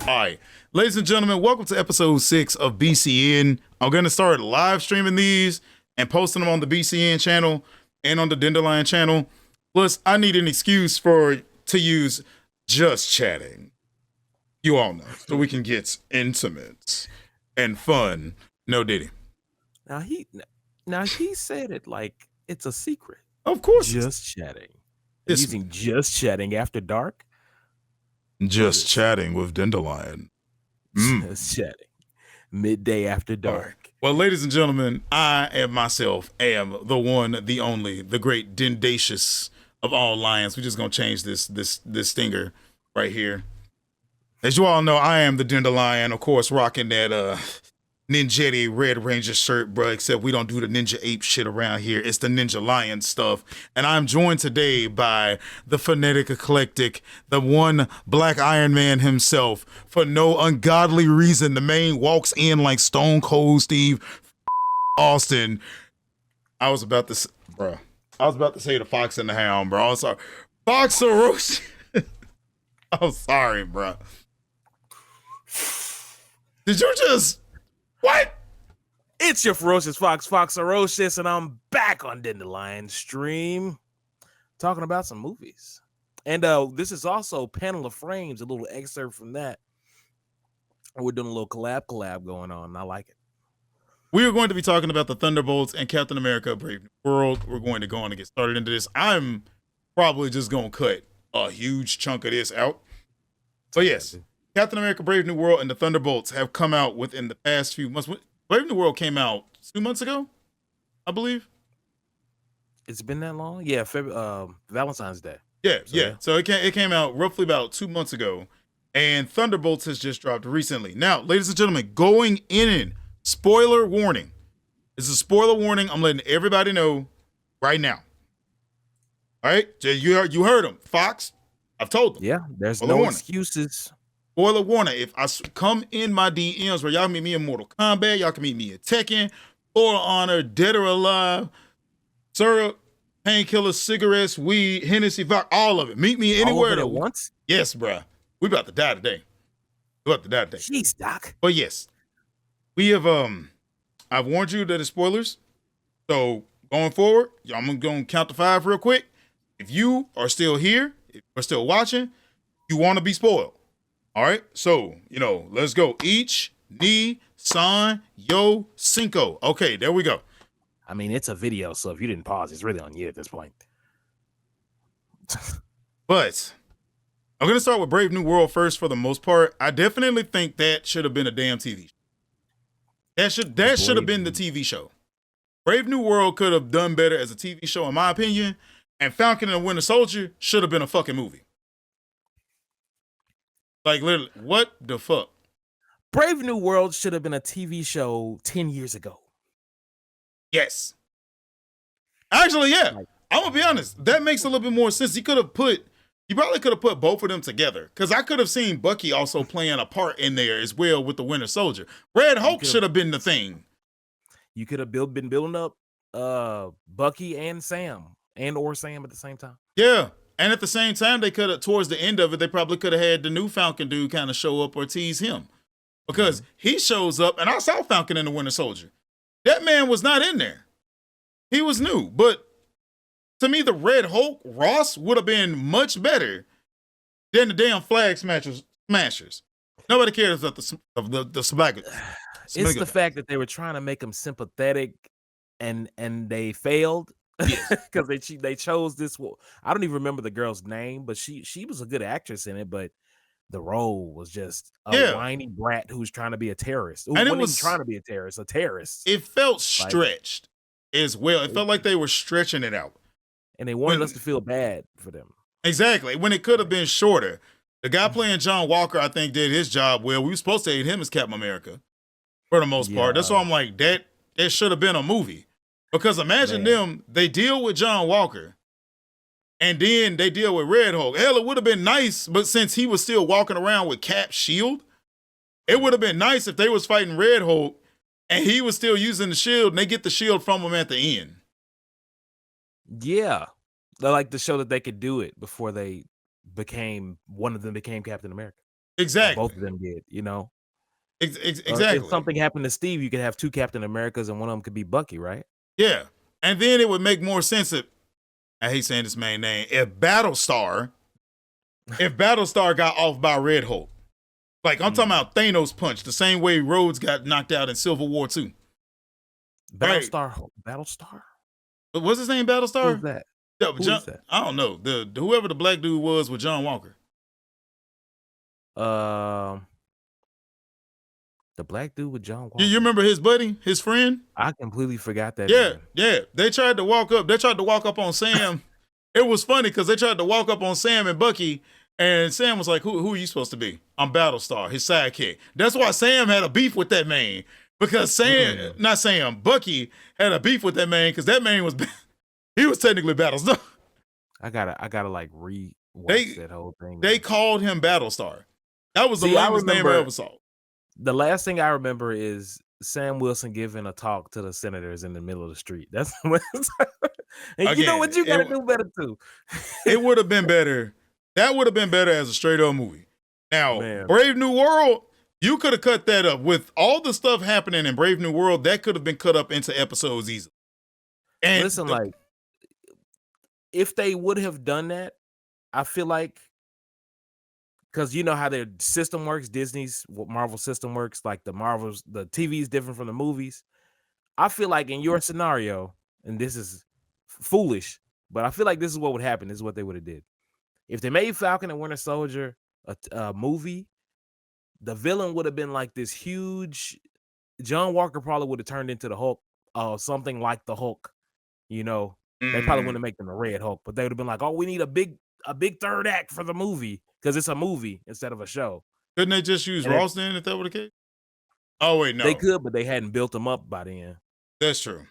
All right, ladies and gentlemen, welcome to episode 6 of BCN. I'm going to start live streaming these and posting them on the BCN channel and on the Dendalion channel. Plus, I need an excuse to use just chatting. You all know, so we can get intimate and fun. No Diddy. Now he said it like it's a secret. Of course, just chatting. Using just chatting after dark. Just chatting with Dendalion. Just chatting. Midday after dark. Right. Well, ladies and gentlemen, I am the one, the only, the great Dendacious of all lions. We're just gonna change this stinger right here. As you all know, I am the Dendalion, of course, rocking that Ninjetti Red Ranger shirt, bro, except we don't do the Ninja Ape shit around here. It's the Ninja Lion stuff. And I'm joined today by the phonetic eclectic, the one Black Iron Man himself. For no ungodly reason, the man walks in like Stone Cold Steve Austin. I was about to say the Fox and the Hound, bro. I'm sorry. Foxarocious. I'm sorry, bro. Did you just... What? It's your ferocious Fox, Foxarocious, and I'm back on Dendalion stream talking about some movies. And this is also Panel of Frames, a little excerpt from that. We're doing a little collab going on, and I like it. We are going to be talking about the Thunderbolts and Captain America Brave New World. We're going to go on and get started into this. I'm probably just going to cut a huge chunk of this out. But yes. Captain America Brave New World and the Thunderbolts have come out within the past few months. Brave New World came out 2 months ago, I believe. It's been that long? Yeah, Valentine's Day. Yeah. So it came out roughly about 2 months ago. And Thunderbolts has just dropped recently. Now, ladies and gentlemen, going in, spoiler warning. It's a spoiler warning. I'm letting everybody know right now. All right? You heard them. Fox, I've told them. Yeah, there's no excuses. Spoiler warning, if I come in my DMs where y'all meet me in Mortal Kombat, y'all can meet me in Tekken, For Honor, Dead or Alive, syrup, painkillers, cigarettes, weed, Hennessy, vodka, all of it. Meet me anywhere at once? Yes, bruh. We about to die today. Jeez, Doc. But yes, we have, I've warned you that it's spoilers. So going forward, I'm going to count to 5 real quick. If you are still here, if you're still watching, you want to be spoiled. All right, so, let's go. Ich, ni, san, yo, cinco. Okay, there we go. I mean, it's a video, so if you didn't pause, it's really on you at this point. But I'm going to start with Brave New World first for the most part. I definitely think that should have been a damn TV show. That should have been the TV show. Brave New World could have done better as a TV show, in my opinion, and Falcon and the Winter Soldier should have been a fucking movie. Like, literally, what the fuck? Brave New World should have been a TV show 10 years ago. Yes. Actually, yeah. I'm going to be honest. That makes a little bit more sense. You probably could have put both of them together. Because I could have seen Bucky also playing a part in there as well with the Winter Soldier. Red Hulk should have been the thing. You could have been building up Bucky and Sam. Or Sam at the same time. Yeah. And at the same time, they could have, towards the end of it, they probably could have had the new Falcon dude kind of show up or tease him. Because he shows up, and I saw Falcon and the Winter Soldier. That man was not in there. He was new. But to me, the Red Hulk, Ross, would have been much better than the damn Flag Smashers. Nobody cares about the Smashers. It's the fact that they were trying to make him sympathetic, and they failed. Because they chose this. I don't even remember the girl's name, but she was a good actress in it. But the role was just a whiny brat who's trying to be a terrorist. And it was trying to be a terrorist. It felt stretched as well. It felt like they were stretching it out, and they wanted us to feel bad for them. Exactly. When it could have been shorter. The guy playing John Walker, I think, did his job well. We were supposed to hate him as Captain America for the most part. That's why I'm like, that should have been a movie. Because imagine them, they deal with John Walker, and then they deal with Red Hulk. Hell, it would have been nice, but since he was still walking around with Cap's shield, it would have been nice if they was fighting Red Hulk, and he was still using the shield, and they get the shield from him at the end. Yeah. They like to show that they could do it before one of them became Captain America. Exactly. Both of them did, you know. If Exactly. something happened to Steve, you could have two Captain Americas, and one of them could be Bucky, right? Yeah. And then it would make more sense if, I hate saying this man's name, if Battlestar got off by Red Hulk. Like, I'm talking about Thanos punch, the same way Rhodes got knocked out in Civil War 2. Battlestar. What's his name, Who's Battlestar? that? Who is that? I don't know. Whoever the black dude was with John Walker. The black dude with John Walker. You remember his buddy, his friend? I completely forgot that. Yeah. They tried to walk up on Sam. It was funny because they tried to walk up on Sam and Bucky, and Sam was like, "Who are you supposed to be?" I'm Battlestar, his sidekick. That's why Sam had a beef with that man, because Bucky had a beef with that man because that man was he was technically Battlestar. I gotta like re-watch that whole thing. They called him Battlestar. That was the lamest name I ever saw. The last thing I remember is Sam Wilson giving a talk to the senators in the middle of the street. That's and again, you know what you gotta do better too. It would have been better. That would have been better as a straight up movie. Now, Brave New World, you could have cut that up with all the stuff happening in Brave New World. That could have been cut up into episodes easily. And listen, like, if they would have done that, I feel like, because you know how their system works, Disney's Marvel system works, like the TV is different from the movies. I feel like in your scenario, and this is foolish, but I feel like this is what would happen. This is what they would have did. If they made Falcon and Winter Soldier a movie, the villain would have been like this huge. John Walker probably would have turned into the Hulk, something like the Hulk. You know, they probably wouldn't make them the Red Hulk, but they would have been like, "Oh, we need a big third act for the movie because it's a movie instead of a show." Couldn't they just use Ross then if that were the case? Oh wait, no, they could, but they hadn't built them up by then. That's true.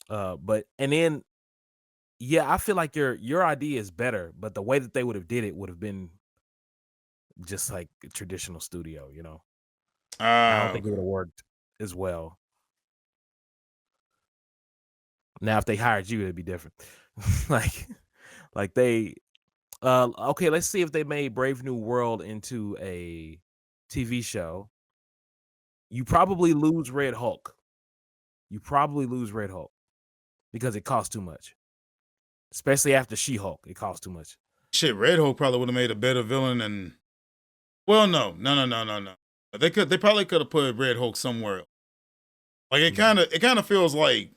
I feel like your idea is better, but the way that they would have did it would have been just like a traditional studio, you know. I don't think it would have worked as well. Now, if they hired you, it'd be different. like they, okay, let's see if they made Brave New World into a TV show. You probably lose Red Hulk. Because it costs too much. Especially after She-Hulk, it costs too much. Shit, Red Hulk probably would have made a better villain than. Well, no. They probably could have put Red Hulk somewhere else. Like it kind of feels like.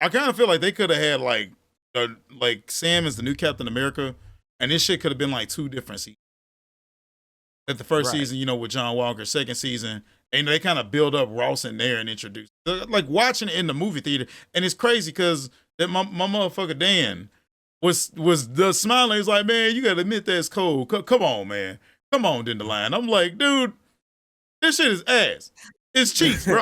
I kind of feel like they could have had like Sam as the new Captain America, and this shit could have been like two different seasons. At the first season, you know, with John Walker, second season, and they kind of build up Ross in there and introduce, like watching it in the movie theater, and it's crazy because that my motherfucker Dan was the smiling. He's like, "Man, you gotta admit that's cold. Come on, man. Come on, Dendalion." I'm like, dude, this shit is ass. It's cheeks, bro.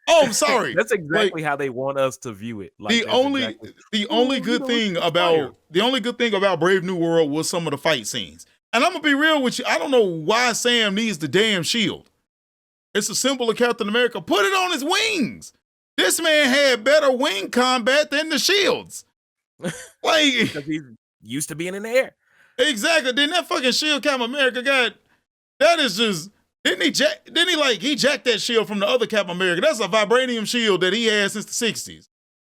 I'm sorry. That's exactly how they want us to view it. Like the only good thing about Brave New World was some of the fight scenes. And I'm gonna be real with you. I don't know why Sam needs the damn shield. It's a symbol of Captain America. Put it on his wings. This man had better wing combat than the shields. Like, because he's used to being in the air. Exactly. Then that fucking shield Captain America got. That is just. Didn't he jacked that shield from the other Captain America? That's a vibranium shield that he had since the 60s.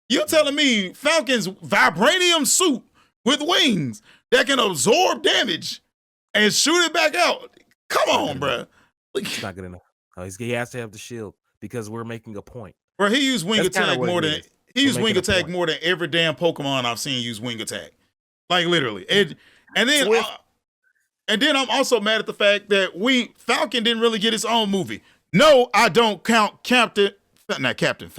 You telling me Falcon's vibranium suit with wings that can absorb damage and shoot it back out? Come on, bro. It's not good enough. He has to have the shield because we're making a point. Bro, he used wing attack more than more than every damn Pokemon I've seen use wing attack. Like literally. And then I'm also mad at the fact that Falcon didn't really get his own movie. No, I don't count Captain Falcon.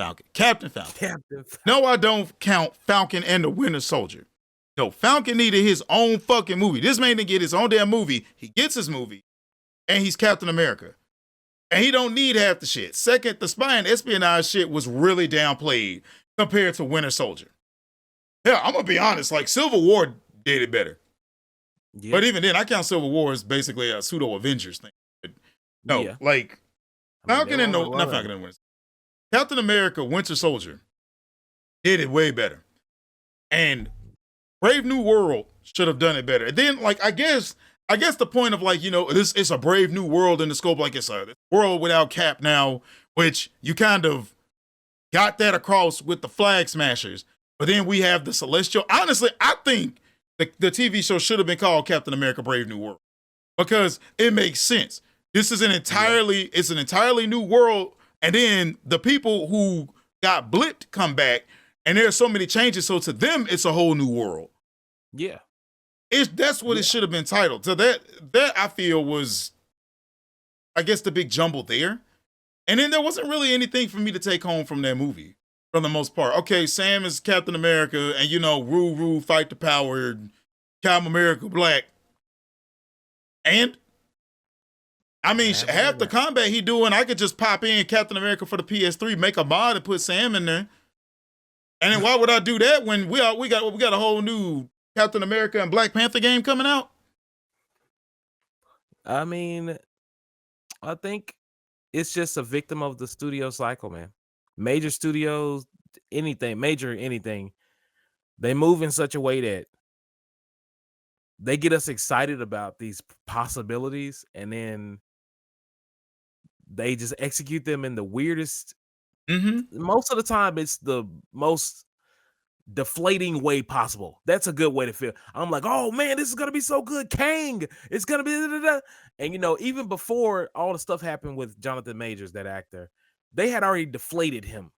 No, I don't count Falcon and the Winter Soldier. No, Falcon needed his own fucking movie. This man didn't get his own damn movie. He gets his movie, and he's Captain America. And he don't need half the shit. Second, the spy and espionage shit was really downplayed compared to Winter Soldier. Yeah, I'm going to be honest. Like, Civil War did it better. Yeah. But even then, I count Civil War as basically a pseudo Avengers thing. But no, like Falcon and not Falcon and Winter. Captain America, Winter Soldier did it way better, and Brave New World should have done it better. And then, like, I guess I guess the point of like, this it's a brave new world in the scope, like it's a world without Cap now, which you kind of got that across with the Flag Smashers. But then we have the Celestial. Honestly, I think the TV show should have been called Captain America Brave New World because it makes sense. This is it's an entirely new world. And then the people who got blipped come back and there's so many changes. So to them, it's a whole new world. Yeah. That's what it should have been titled. So that I feel was, I guess, the big jumble there. And then there wasn't really anything for me to take home from that movie, for the most part. Okay, Sam is Captain America, and rule, fight the power, Captain America Black. And I mean, half the combat he doing, I could just pop in Captain America for the PS3, make a mod, and put Sam in there. And then why would I do that when we got a whole new Captain America and Black Panther game coming out? I mean, I think it's just a victim of the studio cycle, man. Major studios, anything, they move in such a way that they get us excited about these possibilities, and then they just execute them in the weirdest. Most of the time, it's the most deflating way possible. That's a good way to feel. I'm like, oh man, this is gonna be so good. Kang, it's gonna be and even before all the stuff happened with Jonathan Majors, that actor, they had already deflated him,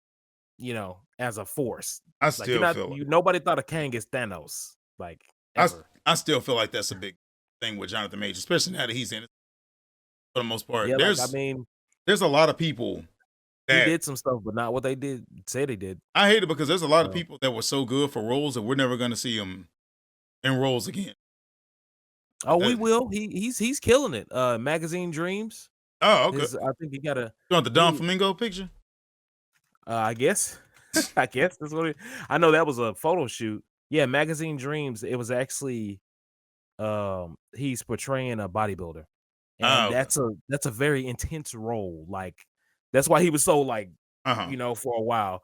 as a force. I still feel nobody thought of Kang as Thanos, like ever. I still feel like that's a big thing with Jonathan Majors, especially now that he's in it for the most part. Yeah, there's a lot of people that he did some stuff, but not what they said he did. I hate it because there's a lot of people that were so good for roles that we're never going to see them in roles again. Oh, we will. He's killing it. Magazine Dreams. Oh, okay. I think he got You want the Don Flamingo picture? I guess. I guess that's what I know. That was a photo shoot. Yeah, Magazine Dreams. It was actually, he's portraying a bodybuilder, and that's a very intense role. Like that's why he was so for a while,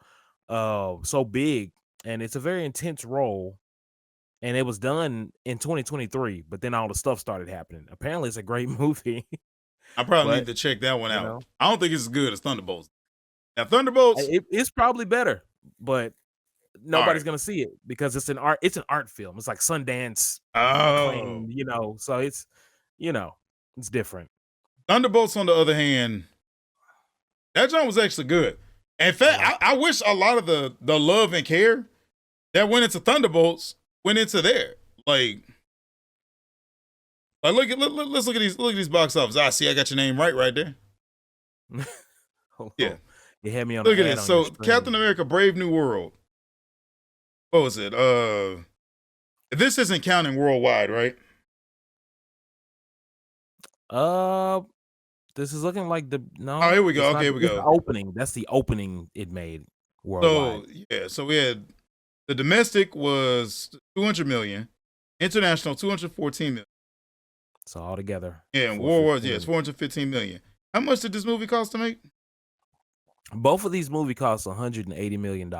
so big, and it's a very intense role. And it was done in 2023, but then all the stuff started happening. Apparently, it's a great movie. I probably need to check that one out. I don't think it's as good as Thunderbolts. Now, Thunderbolts, it's probably better, but nobody's gonna see it because it's an art film. It's like Sundance. So it's it's different. Thunderbolts, on the other hand, that joint was actually good. In fact, I wish a lot of the love and care that went into Thunderbolts went into there. Like let's look at these box office. I got your name right there. Yeah. You had me on. Look at this. So Captain America Brave New World. What was it? This isn't counting worldwide, right? This is looking like no. Oh, here we go. Okay, here we go. Opening. That's the opening it made worldwide. So we had the domestic was 200 million, international 214 million. So all together. Yeah, and worldwide, it's 415 million. How much did this movie cost to make? Both of these movies cost $180 million.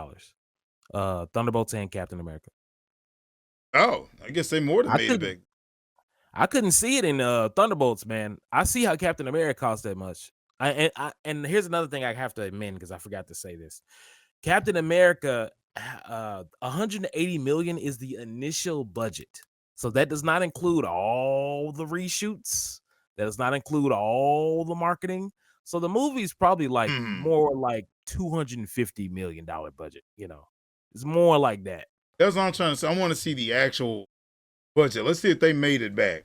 Thunderbolts and Captain America. Oh, I guess they more than made it big. I couldn't see it in Thunderbolts, man. I see how Captain America costs that much. And here's another thing I have to amend because I forgot to say this. Captain America, 180 million is the initial budget. So that does not include all the reshoots. That does not include all the marketing. So the movie's probably like more like $250 million budget. It's more like that. That's what I'm trying to say. I want to see the actual budget. Let's see if they made it back.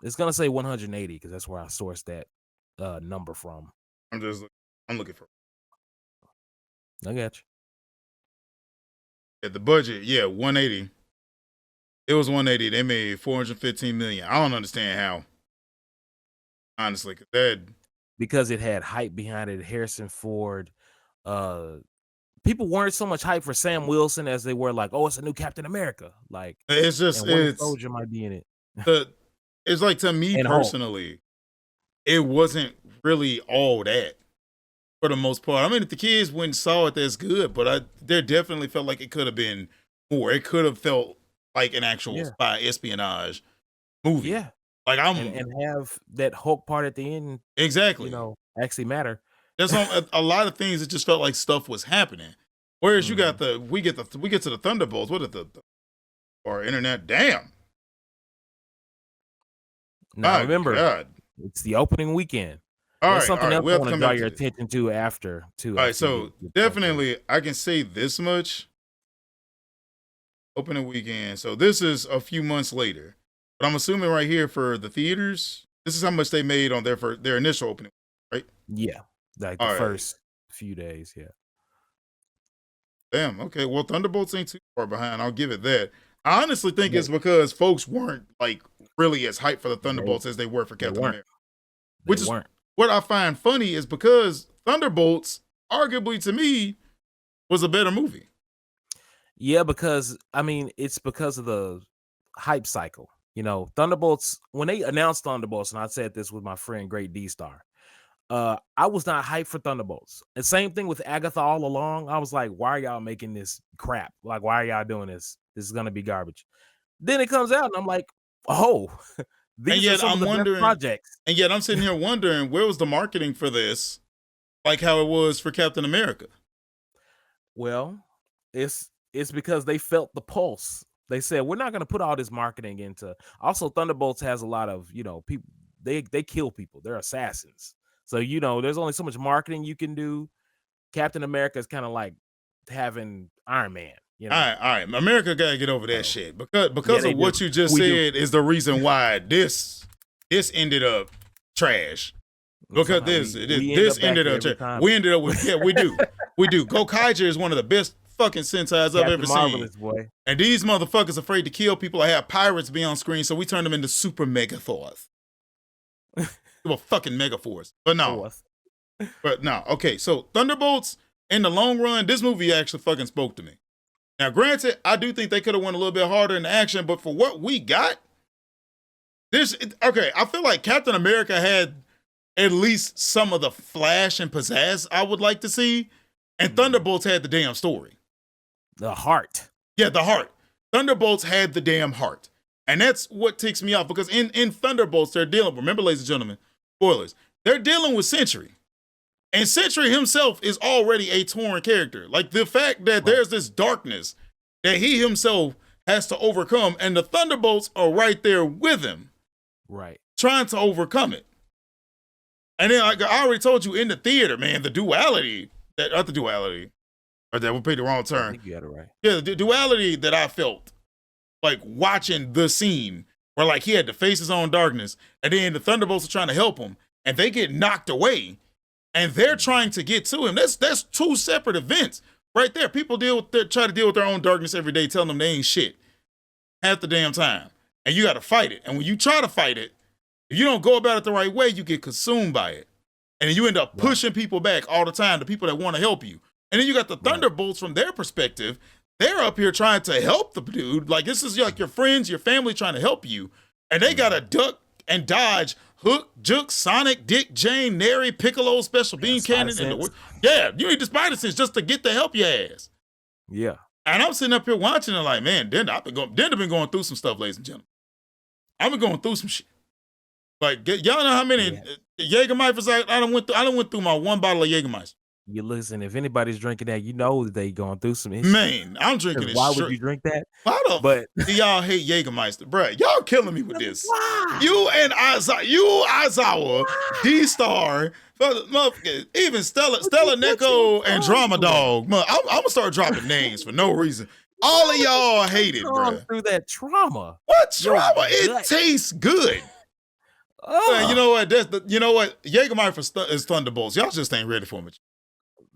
It's gonna say 180 because that's where I sourced that number from. I'm looking for. I got you. At the budget, 180. It was 180. They made 415 million. I don't understand how. Honestly, because it had hype behind it. Harrison Ford. People weren't so much hype for Sam Wilson as they were like, oh, it's a new Captain America. Like it's just Winter Soldier might be in it. It's like, to me personally, it wasn't really all that for the most part. I mean, if the kids went and saw it, that's good, but there definitely felt like it could have been more. It could have felt like an actual spy espionage movie. Yeah. Like and have that Hulk part at the end, exactly. actually matter. There's a lot of things that just felt like stuff was happening. Whereas you got we get to the Thunderbolts. What is our internet? Damn. Now My remember, God. it's the opening weekend. All There's right, something else we I have to want to come draw back your to this. attention to after, too. All right, after you so get back to it. definitely I can say this much. Opening weekend. So this is a few months later. But I'm assuming right here for the theaters, this is how much they made on their initial opening, right? Yeah, like the first few days, yeah. Damn, okay. Well, Thunderbolts ain't too far behind. I'll give it that. I honestly think it's because folks weren't like really as hyped for the Thunderbolts as they were for Captain America. Which is what I find funny is because Thunderbolts, arguably to me, was a better movie. Yeah, because I mean, it's because of the hype cycle. Thunderbolts, when they announced Thunderbolts, and I said this with my friend Great D-Star, I was not hyped for Thunderbolts. And same thing with Agatha all along. I was like, why are y'all making this crap? Like, why are y'all doing this? This is gonna be garbage. Then it comes out, and I'm like, oh, these are some of the best projects. And yet I'm sitting here wondering, where was the marketing for this? Like how it was for Captain America. Well, it's because they felt the pulse. They said, we're not going to put all this marketing into. Also, Thunderbolts has a lot of, people. They kill people. They're assassins. So, there's only so much marketing you can do. Captain America is kind of like having Iron Man. All right. America got to get over that shit. Because of what you just said is the reason why this ended up trash. Because this ended up trash. We ended up with, we do. We do. Gokaiger is one of the best fucking Sentai's I've ever seen. Boy. And these motherfuckers afraid to kill people or have pirates be on screen, so we turned them into super Megathors. They were fucking Megaforce. But no. Okay, so Thunderbolts, in the long run, this movie actually fucking spoke to me. Now, granted, I do think they could have went a little bit harder in the action, but for what we got, I feel like Captain America had at least some of the flash and pizzazz I would like to see, and Thunderbolts had the damn story. The heart. Yeah, the heart. Thunderbolts had the damn heart. And that's what ticks me off, because in Thunderbolts, they're dealing, remember, ladies and gentlemen, spoilers, they're dealing with Sentry. And Sentry himself is already a torn character. Like, the fact that there's this darkness that he himself has to overcome, and the Thunderbolts are right there with him. Right. Trying to overcome it. And then, like I already told you, in the theater, man, the duality, not the duality, or that would be the wrong term. I think you got it right. Yeah, the duality that I felt, like, watching the scene, where, like, he had to face his own darkness, and then the Thunderbolts are trying to help him, and they get knocked away, and they're trying to get to him. That's two separate events right there. People try to deal with their own darkness every day, telling them they ain't shit half the damn time, and you got to fight it. And when you try to fight it, if you don't go about it the right way, you get consumed by it, and then you end up pushing people back all the time, the people that want to help you. And then you got the Thunderbolts from their perspective. They're up here trying to help the dude. Like, this is like your friends, your family trying to help you. And they got to duck and dodge Hook, Juke, Sonic, Dick, Jane, Neri, Piccolo, Special Beam Cannon. You need the Spider Sense just to get to help your ass. Yeah. And I'm sitting up here watching and like, man, Denda been going through some stuff, ladies and gentlemen. I've been going through some shit. Like, y'all know how many Jägermeisters I done went through my one bottle of Jägermeister. You listen, if anybody's drinking that, you know that they going through some issues. Man, I'm drinking it. Why would you drink that? Why do y'all hate Jägermeister? Bruh, y'all killing me with this. Why? You and Aizawa, D-Star, even Stella Neko, and Drama Dog. I'm gonna start dropping names for no reason. All of y'all hate it, bruh. Through that trauma. What trauma? It tastes good. Man, you know what? Jägermeister is Thunderbolts. Y'all just ain't ready for me.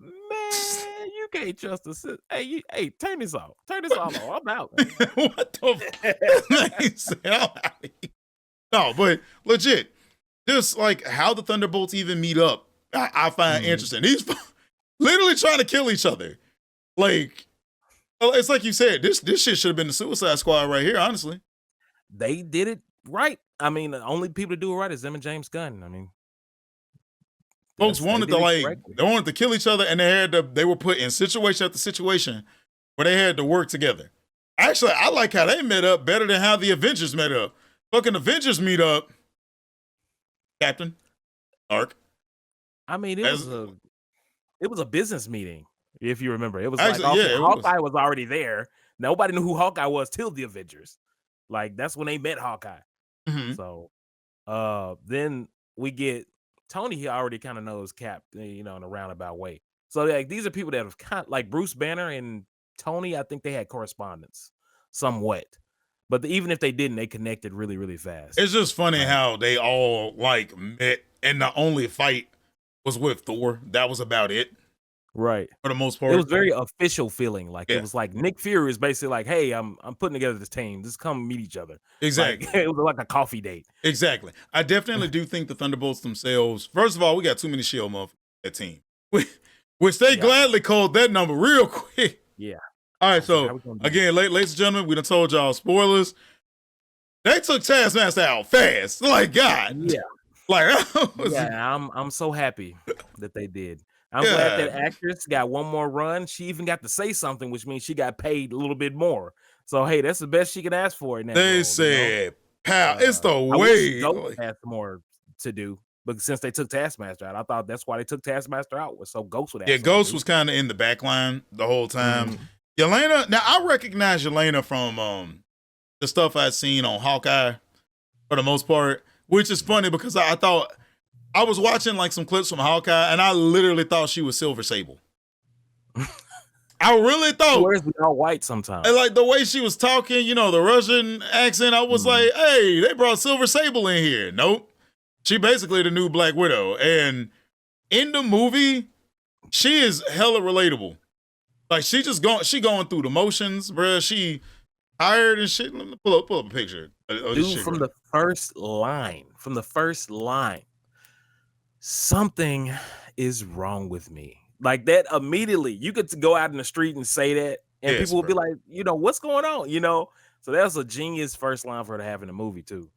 Man, you can't trust the Hey, turn this off. Turn this all off. I'm out. What the fuck? No, but legit, just like how the Thunderbolts even meet up, I find interesting. He's literally trying to kill each other. Like, it's like you said, this shit should have been the Suicide Squad right here, honestly. They did it right. I mean, the only people to do it right is them and James Gunn. I mean, folks wanted to kill each other, and they were put in situation after situation where they had to work together. Actually, I like how they met up better than how the Avengers met up. Fucking Avengers meet up, Captain arc. I mean, As, it was a business meeting, if you remember. It was actually, like, okay, yeah, Hawkeye was already there. Nobody knew who Hawkeye was till the Avengers. Like, that's when they met Hawkeye. Mm-hmm. So then we get Tony. He already kind of knows Cap, in a roundabout way. So like these are people that have kind of, like Bruce Banner and Tony. I think they had correspondence somewhat, but even if they didn't, they connected really, really fast. It's just funny how they all like met, and the only fight was with Thor. That was about it, right? For the most part, it was very official feeling. Like it was like Nick Fury is basically like, "Hey, I'm putting together this team. Just come meet each other." Exactly. Like, it was like a coffee date. Exactly. I definitely do think the Thunderbolts themselves. First of all, we got too many Shield motherfuckers on that team, which they gladly called that number real quick. Yeah. All right. So again, ladies and gentlemen, we done told y'all spoilers. They took Taskmaster out fast. Like God. Yeah. Like I'm so happy that they did. I'm glad that actress got one more run. She even got to say something, which means she got paid a little bit more. So hey, that's the best she could ask for in that they role, said, "Pal, it's the way." Ghost has more to do, but since they took Taskmaster out, I thought that's why they took Taskmaster out, was so Ghost would. Yeah, Ghost was kind of in the back line the whole time. Yelena, now I recognize Yelena from the stuff I'd seen on Hawkeye for the most part, which is funny because I thought I was watching like some clips from Hawkeye and I literally thought she was Silver Sable. I really thought she wears all white sometimes. And like the way she was talking, the Russian accent, I was like, hey, they brought Silver Sable in here. Nope. She basically the new Black Widow. And in the movie, she is hella relatable. Like she going through the motions, bruh. She tired and shit. Let me pull up a picture. Dude, from the first line, something is wrong with me. Like that immediately. You could go out in the street and say that, and people will be like, what's going on? So that's a genius first line for her to have in the movie too.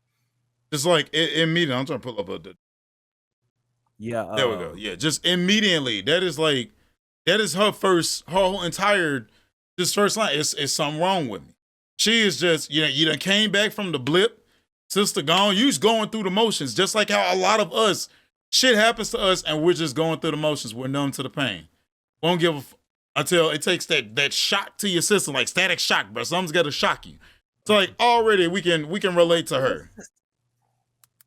Just like immediately, I'm trying to pull up there we go. Yeah, just immediately. That is her whole entire first line. It's something wrong with me. She is just, you done came back from the blip, sister gone. You just going through the motions, just like how a lot of us, shit happens to us and we're just going through the motions. We're numb to the pain. Won't give until it takes that shock to your system, like static shock, bro. Something's got to shock you. So like already we can relate to her.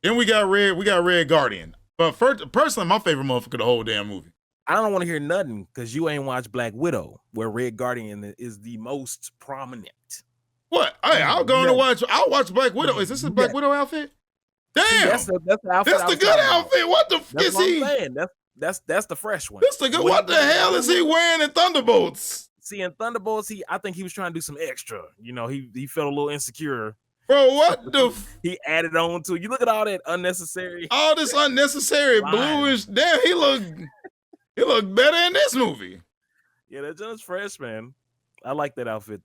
Then we got Red Guardian. But personally, my favorite motherfucker of the whole damn movie. I don't want to hear nothing because you ain't watched Black Widow, where Red Guardian is the most prominent. What? Hey, I'll watch Black Widow. Is this a Black Widow outfit? Damn, that's the outfit. That's the good outfit. What the fuck is he? That's the fresh one. That's the good. What the hell is he wearing in Thunderbolts? See, in Thunderbolts, I think he was trying to do some extra. He felt a little insecure. Bro, what the? He added on to. You look at all that unnecessary. All this unnecessary bluish. Damn, he look better in this movie. Yeah, that's just fresh, man. I like that outfit.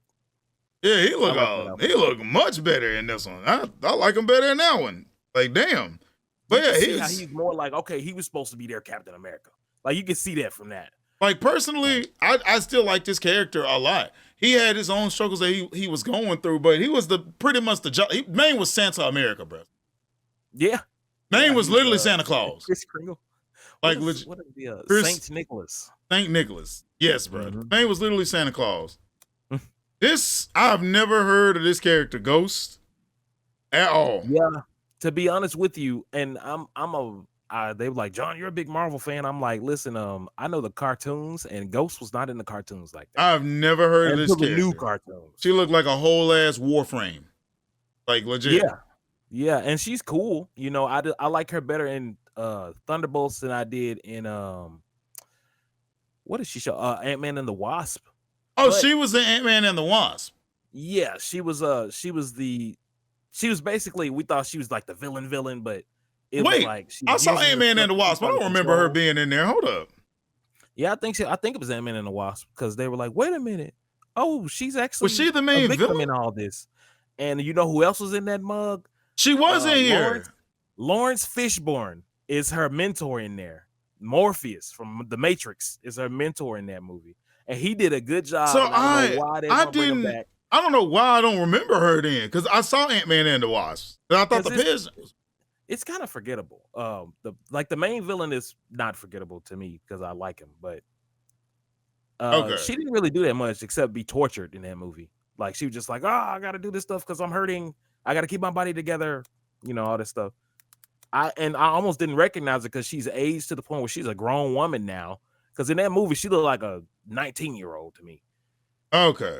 Yeah, he look much better in this one. I like him better in that one. Like, damn. But yeah, he's more like, okay, he was supposed to be their Captain America. Like, you can see that from that. Like, personally, I still like this character a lot. He had his own struggles that he was going through, but he was pretty much the job. Main was Santa America, bro. Yeah. Main was literally Santa Claus. Chris Kringle. Like, what is the Saint Nicholas? Saint Nicholas. Yes, bro. Main was literally Santa Claus. I've never heard of this character, Ghost, at all. Yeah. To be honest with you, and they were like, John, you're a big Marvel fan. I'm like, listen, I know the cartoons, and Ghost was not in the cartoons like that. I've never heard of this character. New cartoons. She looked like a whole ass Warframe, like legit. Yeah, and she's cool. I like her better in Thunderbolts than I did in what did she show? Ant-Man and the Wasp. Oh, she was in Ant-Man and the Wasp. Yeah, she was basically, we thought she was like the villain, but it was like I saw Ant-Man and the Wasp. I don't remember her being in there. Hold up. Yeah, I think it was Ant-Man and the Wasp because they were like, wait a minute. Oh, she's actually was she the main villain in all this? And you know who else was in that mug? She was in here. Lawrence Fishburne is her mentor in there. Morpheus from The Matrix is her mentor in that movie, and he did a good job. So I don't know why I don't remember her then, because I saw Ant-Man and the Wasp. And I thought the pigeons. it's kind of forgettable. The main villain is not forgettable to me because I like him, but Okay. she didn't really do that much except be tortured in that movie. Like she was just like, oh, I got to do this stuff because I'm hurting. I got to keep my body together. All this stuff. I almost didn't recognize her because she's aged to the point where she's a grown woman now. Because in that movie, she looked like a 19-year-old to me. Okay.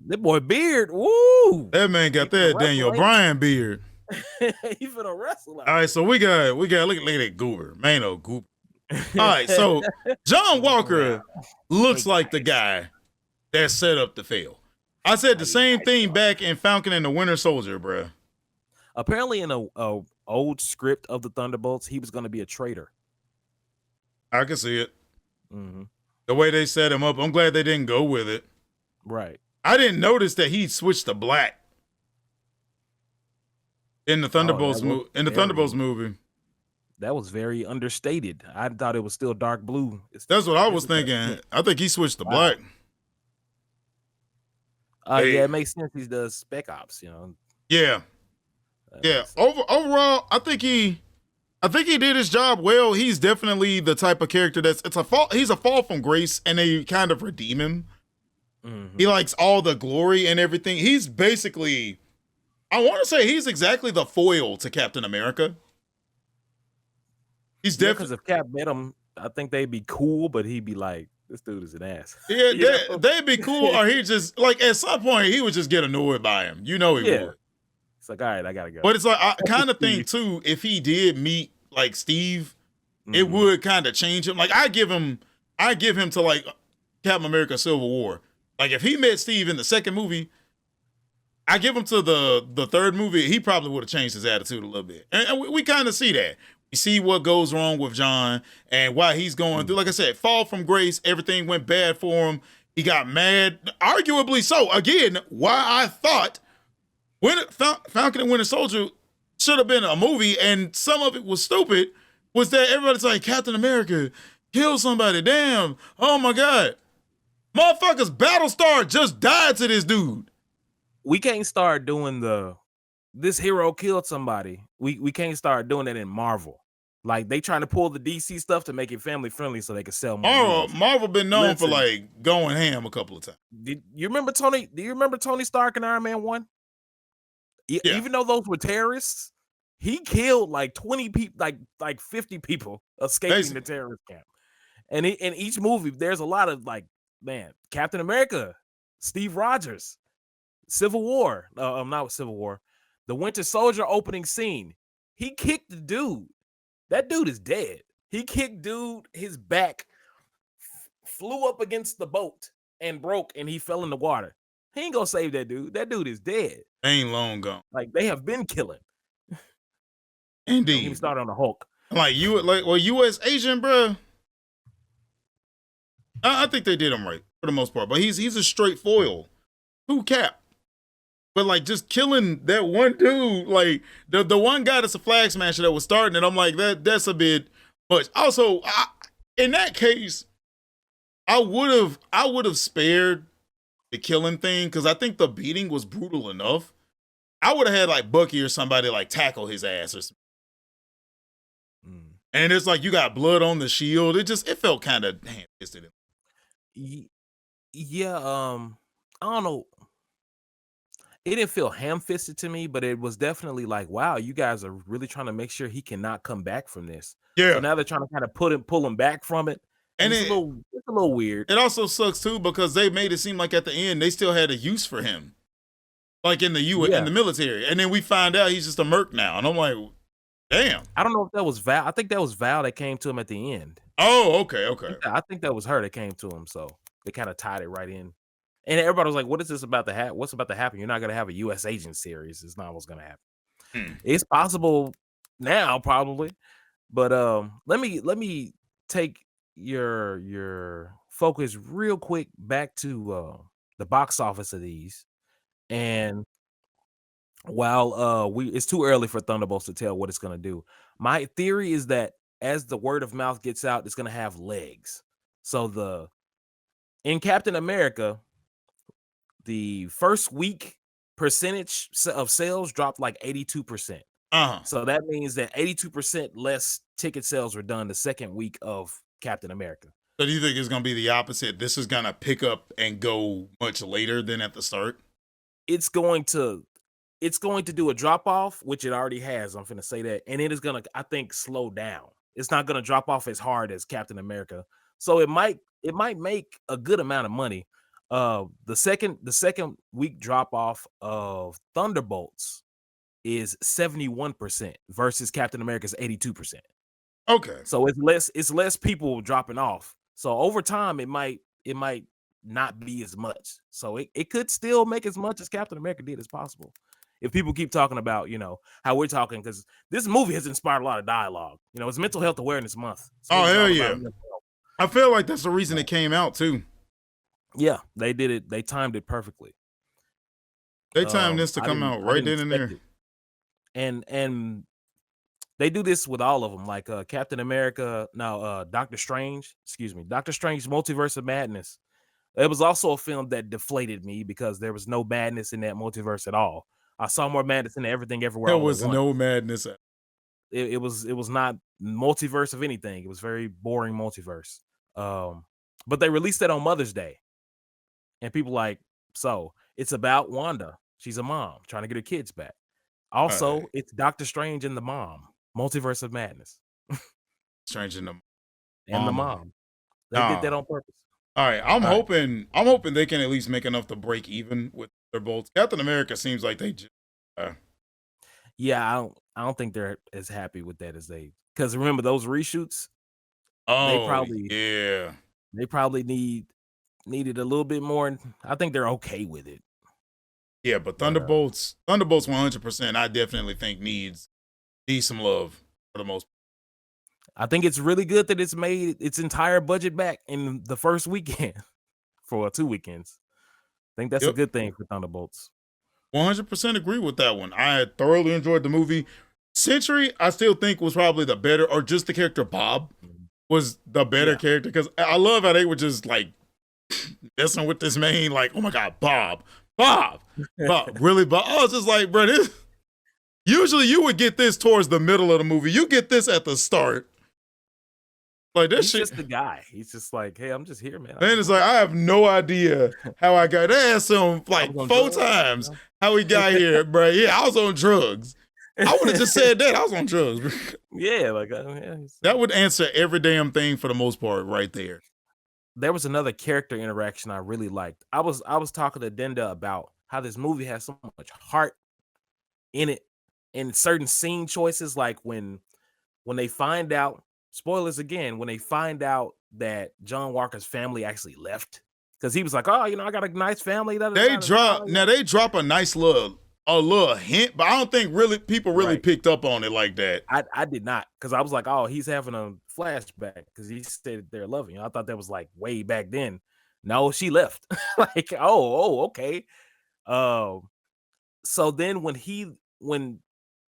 That boy beard, woo! That man got that Daniel Bryan beard. He finna wrestle. All right, so we got look at that goober, man, oh goober. All right, so John Walker looks like the guy that set up to fail. I said the same thing back in Falcon and the Winter Soldier, bro. Apparently, in a old script of the Thunderbolts, he was going to be a traitor. I can see it. Mm-hmm. The way they set him up, I'm glad they didn't go with it. Right. I didn't notice that he switched to black in the Thunderbolts movie. That was very understated. I thought it was still dark blue. That's what I was thinking. I think he switched to black. Yeah, it makes sense. He does Spec Ops, Yeah. Overall, I think he did his job well. He's definitely the type of character he's a fall from grace, and they kind of redeem him. Mm-hmm. He likes all the glory and everything. He's basically, I want to say he's exactly the foil to Captain America. He's definitely, because if Cap met him, I think they'd be cool, but he'd be like, this dude is an ass. Yeah, they'd be cool, or he just, like, at some point, he would just get annoyed by him. He would. It's like, all right, I gotta go. But it's like, I kind of think, too, if he did meet, like, Steve, it would kind of change him. Like, I give him to, like, Captain America Civil War. Like, if he met Steve in the second movie, I give him to the third movie, he probably would have changed his attitude a little bit. And we kind of see that. We see what goes wrong with John and why he's going through. Like I said, fall from grace. Everything went bad for him. He got mad, arguably so. Again, why I thought Falcon and Winter Soldier should have been a movie, and some of it was stupid, was that everybody's like, Captain America, kill somebody. Damn. Oh, my God. Motherfuckers, Battlestar just died to this dude. We can't start doing this hero killed somebody. We can't start doing that in Marvel. Like, they trying to pull the DC stuff to make it family friendly so they can sell more. Marvel been known for, like, going ham a couple of times. Do you remember Tony Stark in Iron Man 1? Yeah. Even though those were terrorists, he killed like 20 people, like 50 people escaping the terrorist camp. And in each movie, there's a lot of, like, man, Captain America, Steve Rogers, Civil War, not Civil War, the Winter Soldier opening scene. He kicked the dude. That dude is dead. He kicked dude, his back flew up against the boat and broke, and he fell in the water. He ain't gonna save that dude. That dude is dead. Ain't long gone. Like, they have been killing. Indeed. He started on the Hulk. Like, U.S. agent, bro. I think they did him right for the most part, but he's a straight foil. Who Cap? But, like, just killing that one dude, like, the one guy that's a flag smasher that was starting it, I'm like, that's a bit much. Also, in that case, I would have spared the killing thing, because I think the beating was brutal enough. I would have had, like, Bucky or somebody, like, tackle his ass or something. And it's like, you got blood on the shield. It felt kind of ham-fisted. Yeah, I don't know. It didn't feel ham-fisted to me, but it was definitely like, wow, you guys are really trying to make sure he cannot come back from this. Yeah. So now they're trying to kind of pull him back from it. And it's a little weird. It also sucks too, because they made it seem like at the end they still had a use for him, like in the military. And then we find out he's just a merc now, and I'm like, damn. I don't know if that was Val. I think that was Val that came to him at the end. Oh, okay. I think that was her that came to him. So they kind of tied it right in. And everybody was like, what is this about to happen? What's about to happen? You're not going to have a U.S. agent series. It's not what's going to happen. It's possible now, probably. But let me take your focus real quick back to the box office of these. And while it's too early for Thunderbolts to tell what it's going to do, my theory is that as the word of mouth gets out, it's going to have legs. So in Captain America, the first week percentage of sales dropped like 82%. So that means that 82% less ticket sales were done the second week of Captain America. So do you think it's going to be the opposite? This is going to pick up and go much later than at the start? It's going to do a drop off, which it already has. I'm finna say that, and it is gonna, I think, slow down. It's not gonna drop off as hard as Captain America, so it might make a good amount of money. The second week drop off of Thunderbolts is 71% versus Captain America's 82%. Okay. So it's less people dropping off. So over time, it might not be as much. So it could still make as much as Captain America did as possible. If people keep talking about, how we're talking, because this movie has inspired a lot of dialogue. It's Mental Health Awareness Month. So oh, hell yeah. I feel like that's the reason it came out, too. Yeah, they did it. They timed it perfectly. They timed this to come out right then and there. And they do this with all of them, like Captain America, Doctor Strange, Doctor Strange Multiverse of Madness. It was also a film that deflated me because there was no madness in that multiverse at all. I saw more madness in Everything Everywhere. There was no madness. It was not multiverse of anything. It was very boring multiverse. But they released that on Mother's Day. And people like, so it's about Wanda. She's a mom trying to get her kids back. Also, it's Doctor Strange and the Mom. Multiverse of Madness. Strange and the Mom. They did that on purpose. All right, I'm hoping they can at least make enough to break even with their bolts. Captain America seems like they just yeah, I don't think they're as happy with that as because remember those reshoots? Oh, they probably needed a little bit more. I think they're okay with it. Yeah, but Thunderbolts 100%, I definitely think needs some love for the most part. I think it's really good that it's made its entire budget back in the first weekend for 2 weekends. I think that's a good thing for Thunderbolts. 100% agree with that one. I thoroughly enjoyed the movie. Sentry, I still think was probably the better, or just the character Bob was the better character, because I love how they were just like messing with this man, like, oh my God, Bob, really, Bob? I was just like, bro, usually you would get this towards the middle of the movie. You get this at the start. Like this He's just the guy. He's just like, hey, I'm just here, man. And it's like, I have no idea how I got. They asked him like 4 times how he got here, bro. Yeah, I was on drugs. I would have just said that I was on drugs. Yeah, like that would answer every damn thing for the most part, right there. There was another character interaction I really liked. I was talking to Denda about how this movie has so much heart in it, and certain scene choices, like when they find out. Spoilers again, when they find out that John Walker's family actually left, because he was like, oh, I got a nice family. They drop a nice little hint, but I don't think people picked up on it like that. I did not, because I was like, oh, he's having a flashback because he said they're loving. I thought that was like way back then. No, she left. Like, okay. So then when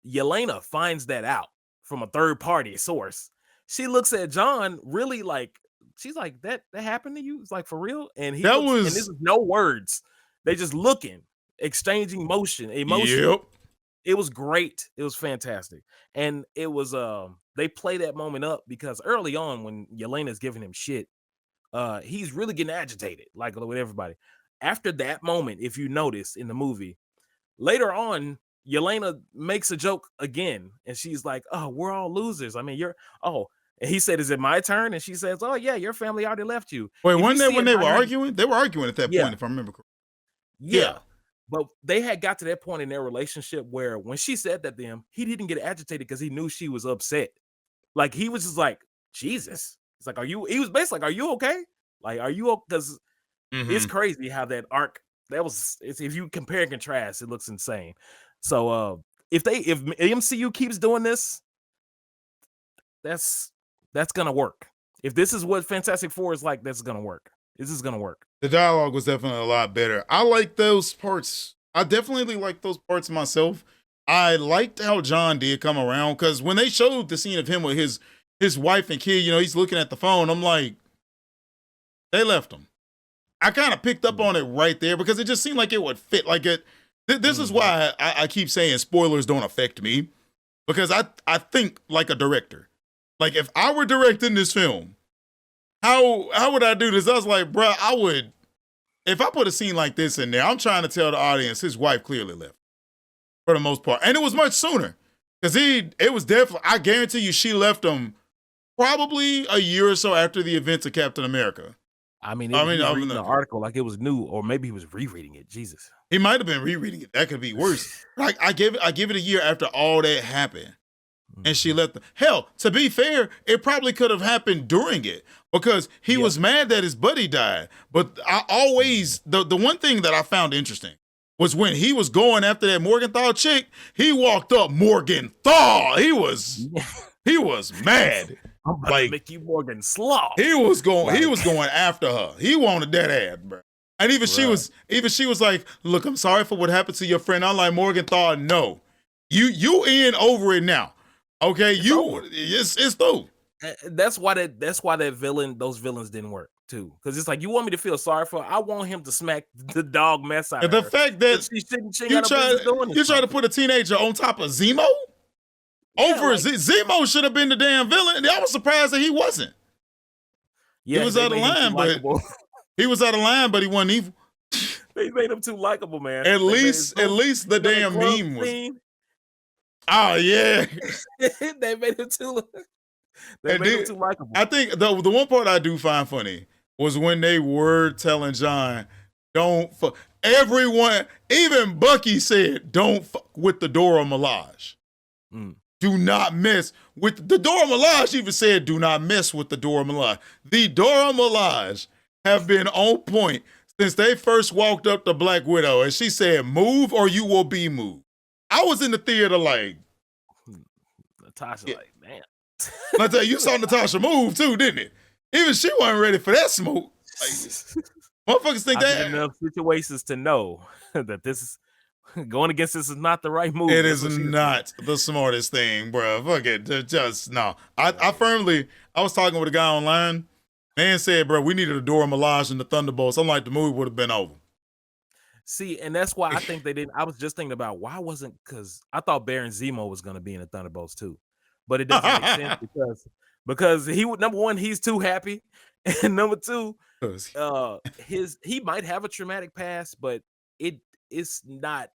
Yelena finds that out from a third party source, she looks at John really like, she's like, that happened to you? It's like, for real? And and this is no words. They just looking, exchanging emotion. Yep. It was great. It was fantastic. And it was they play that moment up because early on when Yelena's giving him shit, he's really getting agitated, like with everybody. After that moment, if you notice in the movie, later on, Yelena makes a joke again, and she's like, oh, we're all losers. I mean, and he said, is it my turn? And she says, oh, yeah, your family already left you. Wait, when they were arguing? They were arguing at that point, if I remember correctly. Yeah. But they had got to that point in their relationship where when she said that to him, he didn't get agitated because he knew she was upset. Like, he was just like, Jesus. It's like, he was basically like, are you okay? Like, are you okay? Because it's crazy how that arc, if you compare and contrast, it looks insane. So if MCU keeps doing this, that's gonna work. If this is what Fantastic Four is like, that's gonna work. This is gonna work. The dialogue was definitely a lot better. I like those parts. I definitely like those parts myself. I liked how John did come around, because when they showed the scene of him with his wife and kid, he's looking at the phone. I'm like, they left him. I kind of picked up on it right there because it just seemed like it would fit. Like it. This is why I keep saying spoilers don't affect me, because I think like a director. Like if I were directing this film, how would I do this? I was like, bro, I would, if I put a scene like this in there, I'm trying to tell the audience his wife clearly left for the most part. And it was much sooner. Because it was definitely, I guarantee you she left him probably a year or so after the events of Captain America. I mean, he was reading the article like it was new, or maybe he was rereading it. Jesus. He might have been rereading it. That could be worse. Like I give it a year after all that happened. And she left. Hell, to be fair, it probably could have happened during it because he was mad that his buddy died. But I always, the one thing that I found interesting was when he was going after that Morgenthau chick, he walked up Morgenthau. He was mad. I'm about to make you Morgan Slaw. He was going after her. He wanted that ass, bro. And even she was like, look, I'm sorry for what happened to your friend. I'm like, Morgenthau, no. You in over it now. Okay, it's through. That's why those villains didn't work too. Because it's like you want me to feel sorry for her. I want him to smack the dog mess out of her. The fact that you try to put a teenager on top of Zemo? Zemo should have been the damn villain. I was surprised that he wasn't. Yeah, he was out of line, but he wasn't evil. They made him too likable, man. At least the damn meme was. Oh yeah, they made him too. They made him too likable. I think the one part I do find funny was when they were telling John, "Don't fuck." Everyone, even Bucky said, "Don't fuck with the Dora Milaje. Do not mess with the Dora Milaje." Even said, "Do not mess with the Dora Milaje." The Dora Milaje have been on point since they first walked up to Black Widow, and she said, "Move or you will be moved." I was in the theater like Natasha, like, man. I tell you saw Natasha move too, didn't it? Even she wasn't ready for that smoke. Like, motherfuckers think I've been in enough situations to know that this is going against this is not the right move. It is not the smartest thing, bro. Fuck it. Just no. I was talking with a guy online. Man said, bro, we needed a Dora Milaje in the Thunderbolts. I'm like, the movie would have been over. See, and that's why I think they didn't. I was just thinking about why wasn't, because I thought Baron Zemo was going to be in the Thunderbolts too, but it doesn't make sense because he would, number one, he's too happy, and number two, he might have a traumatic past, but it's not.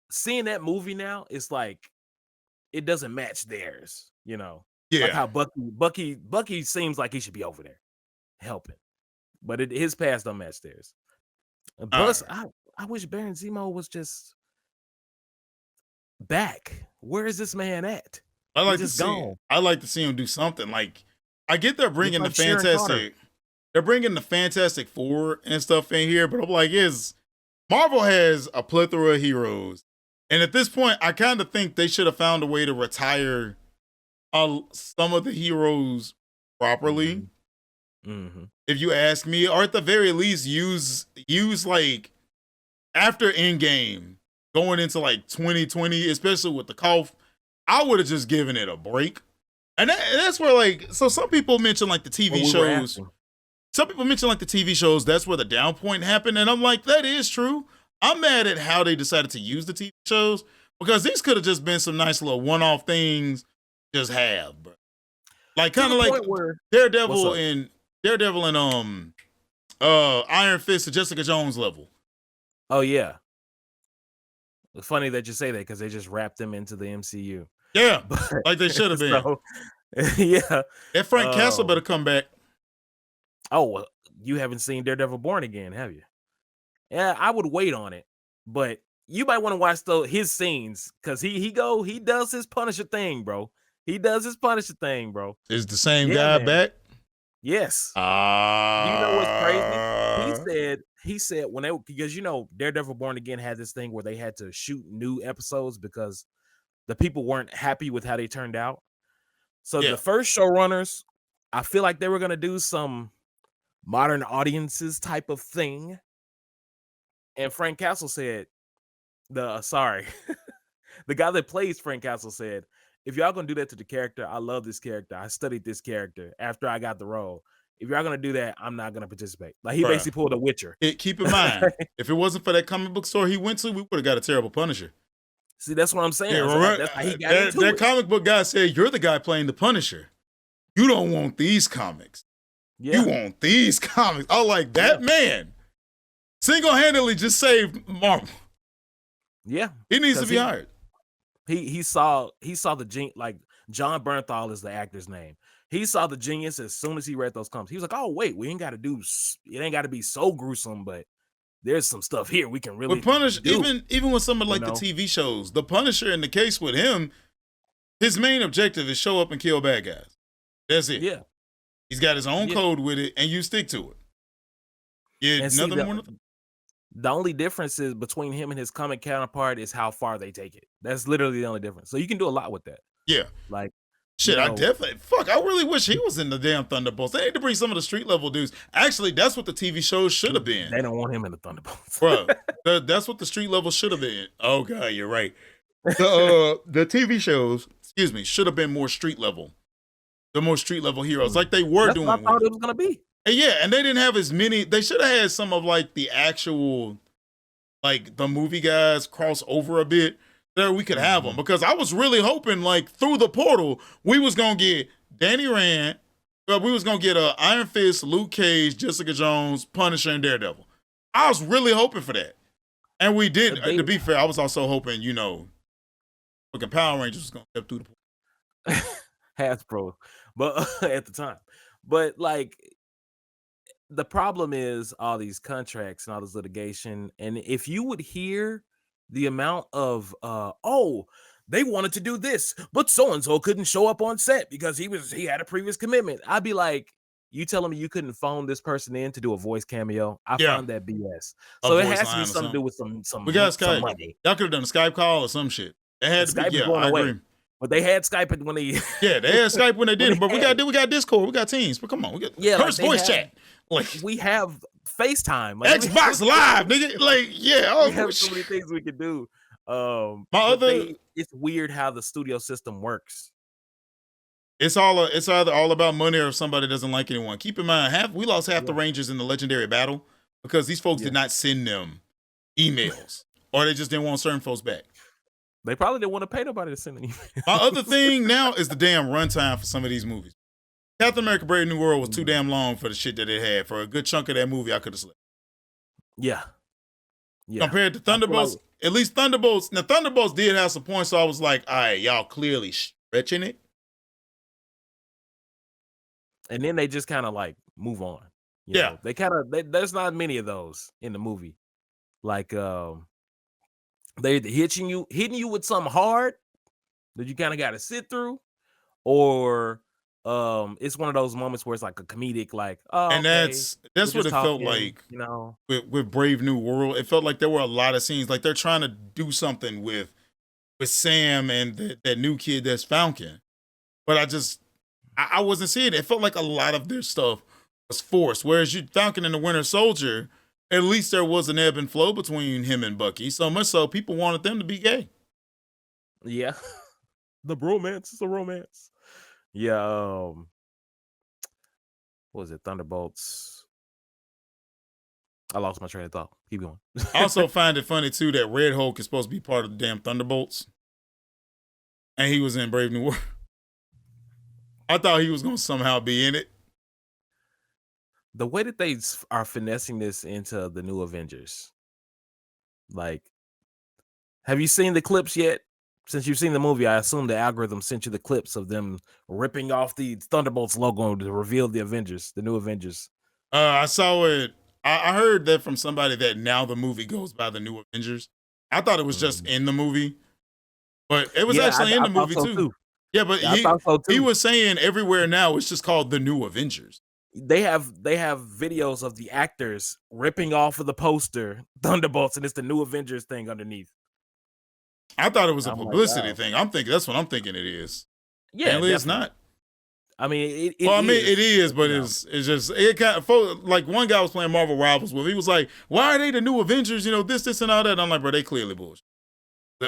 Seeing that movie now, it's like it doesn't match theirs, you know. Yeah, like how Bucky seems like he should be over there helping, but his past don't match theirs. Plus, I wish Baron Zemo was just back. Where is this man at? I'd like to see him do something. Like, I get they're bringing the Fantastic Four and stuff in here, but I'm like, Marvel has a plethora of heroes, and at this point, I kind of think they should have found a way to retire some of the heroes properly. Mm-hmm. If you ask me, or at the very least use like after Endgame going into like 2020, especially with the cough, I would have just given it a break. And that's where, like, so some people mention like the TV shows. Some people mention like the TV shows, that's where the down point happened. And I'm like, that is true. I'm mad at how they decided to use the TV shows because these could have just been some nice little one-off things just have, bro. Like kind of like Daredevil and Iron Fist to Jessica Jones level. Oh yeah. It's funny that you say that because they just wrapped them into the MCU. Yeah, like they should have been. So, yeah. If Frank Castle better come back. Oh, well, you haven't seen Daredevil Born Again, have you? Yeah, I would wait on it, but you might want to watch his scenes because he does his Punisher thing, bro. He does his Punisher thing, bro. Is the same guy back? Yes. Do you know what's crazy? He said because Daredevil Born Again had this thing where they had to shoot new episodes because the people weren't happy with how they turned out. So the first showrunners, I feel like they were gonna do some modern audiences type of thing. And Frank Castle said, the guy that plays Frank Castle said, if y'all gonna do that to the character, I love this character. I studied this character after I got the role. If y'all gonna do that, I'm not gonna participate. Like he basically pulled a Witcher. Keep in mind, if it wasn't for that comic book store he went to, we would have got a terrible Punisher. See, that's what I'm saying. Yeah, So right. that's how he got That, into that it. comic book guy said, "You're the guy playing the Punisher. You don't want these comics. Yeah. You want these comics." I was like, that man single-handedly just saved Marvel. Yeah. He needs to be hired. He saw the like John Bernthal is the actor's name. He saw the genius as soon as he read those comics. He was like, "Oh wait, we ain't got to do. It ain't got to be so gruesome, but there's some stuff here we can really But Punisher, do." even with some of like the TV shows, the Punisher in the case with him, his main objective is show up and kill bad guys. That's it. Yeah. He's got his own code with it, and you stick to it. Yeah, and nothing more. The only difference is between him and his comic counterpart is how far they take it. That's literally the only difference. So you can do a lot with that. Yeah. Like, shit, I definitely I really wish he was in the damn Thunderbolts. They need to bring some of the street level dudes. Actually, that's what the TV shows should have been. They don't want him in the Thunderbolts. Bro, that's what the street level should have been. Oh god, you're right. The TV shows, excuse me, should have been more street level. The more street level heroes, like they were doing. What I thought it was gonna be. And yeah, and they didn't have as many. They should have had some of like the actual, like the movie guys cross over a bit. There we could have them, because I was really hoping like through the portal we was gonna get Danny Rand, we was gonna get Iron Fist, Luke Cage, Jessica Jones, Punisher, and Daredevil. I was really hoping for that, and we did. To be fair, I was also hoping, fucking Power Rangers was gonna step through the portal. Hasbro, but at the time, but like the problem is all these contracts and all this litigation, and if you would hear the amount of they wanted to do this, but so and so couldn't show up on set because he had a previous commitment, I'd be like, you telling me you couldn't phone this person in to do a voice cameo? I find that BS. So it has to be something to do with some. We got Skype. Some money. Y'all could have done a Skype call or some shit. They had to be. Yeah, I agree. But they had Skype when they. Yeah, they had Skype when they did it. But we got Discord, we got Teams. But come on, we got first voice chat. Like we have FaceTime, like, Xbox Live, nigga. Like we have so many things we could do. It's weird how the studio system works. It's either all about money or somebody doesn't like anyone. Keep in mind, we lost half the Rangers in the Legendary Battle because these folks did not send them emails, or they just didn't want certain folks back. They probably didn't want to pay nobody to send an email. My other thing now is the damn runtime for some of these movies. Captain America: Brave New World was too damn long for the shit that it had. For a good chunk of that movie, I could have slept. Yeah. Compared to Thunderbolts, at least Thunderbolts. Now Thunderbolts did have some points, so I was like, all right, y'all clearly stretching it. And then they just kind of like move on. You know? They kind of there's not many of those in the movie. Like they're hitting you with something hard that you kind of got to sit through, or it's one of those moments where it's like a comedic, like, and that's what it felt like, with Brave New World. It felt like there were a lot of scenes like they're trying to do something with Sam and that new kid that's Falcon, but I wasn't seeing it. It felt like a lot of their stuff was forced, whereas Falcon and the Winter Soldier, at least there was an ebb and flow between him and Bucky, so much so people wanted them to be gay. Yeah. The bromance is a romance. Yeah. What was it? Thunderbolts. I lost my train of thought. Keep going. I also find it funny too that Red Hulk is supposed to be part of the damn Thunderbolts, and he was in Brave New World. I thought he was going to somehow be in it. The way that they are finessing this into the new Avengers, like, have you seen the clips yet? Since you've seen the movie, I assume the algorithm sent you the clips of them ripping off the Thunderbolts logo to reveal the Avengers, the new Avengers. I saw it. I heard that from somebody that now the movie goes by the new Avengers. I thought it was just in the movie, but it was actually in the movie too. Yeah, but he was saying everywhere now it's just called the new Avengers. They have videos of the actors ripping off of the poster Thunderbolts, and it's the new Avengers thing underneath. I thought it was a publicity thing. That's what I'm thinking it is. Yeah, apparently it's not. I mean, it is, but it's just it kind of like one guy was playing Marvel Rivals with. He was like, "Why are they the new Avengers? This, and all that." And I'm like, "Bro, they clearly bullshit." We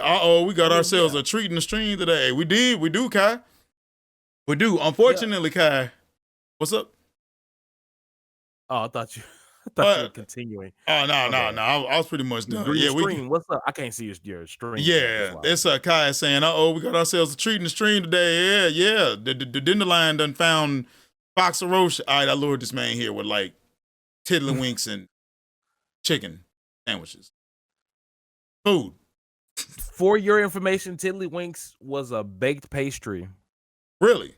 got ourselves a treat in the stream today. We do, Kai. We do. Unfortunately, Kai, what's up? Oh, I thought I thought you were continuing. Oh no, My no, bad. no. I was pretty much done. Your Yeah, stream, what's up? I can't see your stream chat. That's yeah. why. It's Kai saying, "Uh-oh, we got ourselves a treat in the stream today." Yeah. The dendalion done found Foxarocious. All right, I lured this man here with like tiddlywinks and chicken sandwiches. Food. For your information, Tiddlywinks was a baked pastry. Really?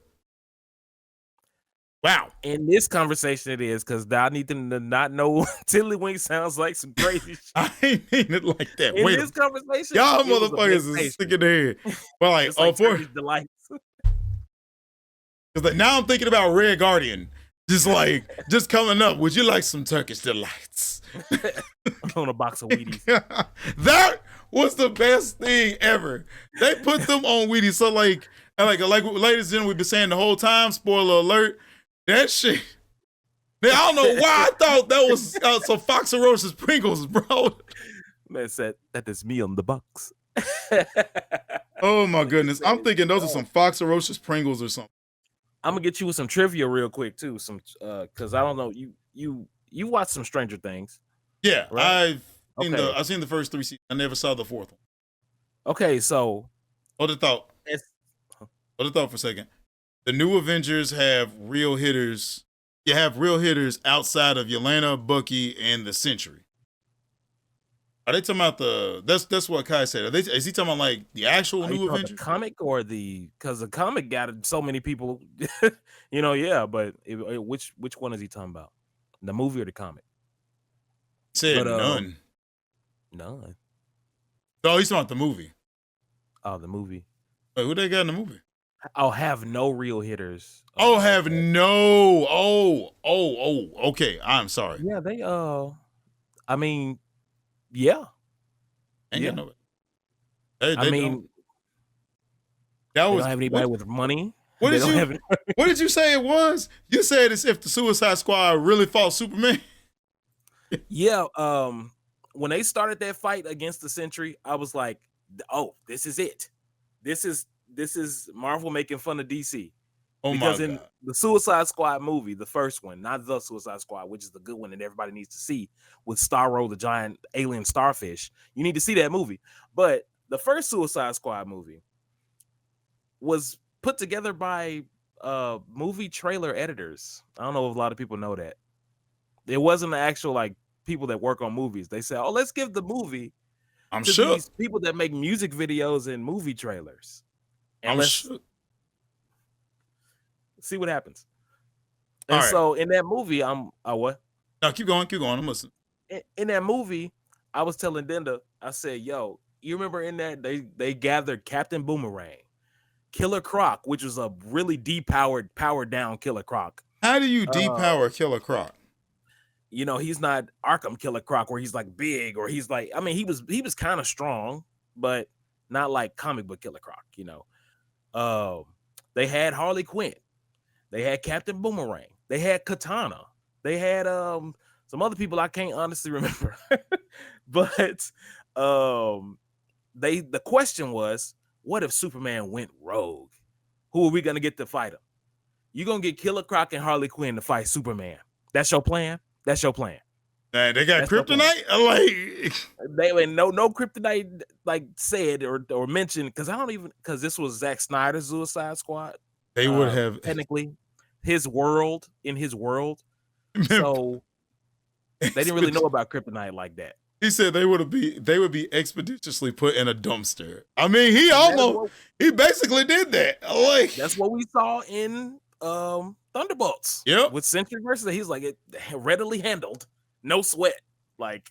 Wow. In this conversation, it is because I need them to not know Tiddlywinks sounds like some crazy shit. I ain't mean it like that. In Wait, this conversation, y'all it was a baked motherfuckers is pastry. sticking their head. Well, like, It's like Turkish delights. Because like, now I'm thinking about Red Guardian. Just coming up. Would you like some Turkish delights? On a box of Wheaties. That was the best thing ever. They put them on Wheaties. So like ladies and gentlemen, we've been saying the whole time, spoiler alert, that shit. Now, I don't know why I thought that was some Foxarocious Pringles, bro. Man said, that is me on the box. Oh my goodness. I'm thinking those are some Foxarocious Pringles or something. I'm gonna get you with some trivia real quick too. Some because I don't know, you watched some Stranger Things. Yeah, right? I've seen the first 3 seasons. I never saw the 4th one. Okay, so Hold the thought for a second. The new Avengers have real hitters. You have real hitters outside of Yelena, Bucky, and the Sentry. Are they talking about that's what Kai said. Is he talking about like the actual new Avengers? The comic or because the comic got so many people, yeah, but which one is he talking about? The movie or the comic? Said none. None. Oh, he's talking about the movie. Oh, the movie. Wait, who they got in the movie? I'll have no real hitters. Okay. I'm sorry. Yeah, they I mean, yeah. Ain't yeah. got no. I mean, that was don't have anybody with money. What did you say it was? You said it's if the Suicide Squad really fought Superman. Yeah, when they started that fight against the Sentry, I was like, "Oh, this is it. This is Marvel making fun of DC." Oh because my in God. the Suicide Squad movie, the first one, not the Suicide Squad, which is the good one that everybody needs to see, with Starro, the giant alien starfish, you need to see that movie. But the first Suicide Squad movie was put together by movie trailer editors. I don't know if a lot of people know that. It wasn't the actual like people that work on movies. They said, "Oh, let's give the movie to these people that make music videos and movie trailers, and let's see what happens." And so in that movie, what? No, keep going. I'm listening. In that movie, I was telling Denda, I said, "Yo, you remember in that they gathered Captain Boomerang, Killer Croc, which was a really depowered, powered down Killer Croc." How do you depower Killer Croc? He's not Arkham Killer Croc where he's like big or he's like, I mean, he was kind of strong, but not like comic book Killer Croc, They had Harley Quinn. They had Captain Boomerang. They had Katana. They had some other people I can't honestly remember. But the question was, what if Superman went rogue? Who are we gonna get to fight him? You're gonna get Killer Croc and Harley Quinn to fight Superman. That's your plan? That's your plan. Man, they got kryptonite? No kryptonite like said or mentioned because this was Zack Snyder's Suicide Squad. They would have technically in his world. So they didn't really know about kryptonite like that. He said they would be expeditiously put in a dumpster. I mean, he basically did that. That's what we saw in Thunderbolts. Yep. With Sentry versus, he's like, it readily handled, no sweat. Like,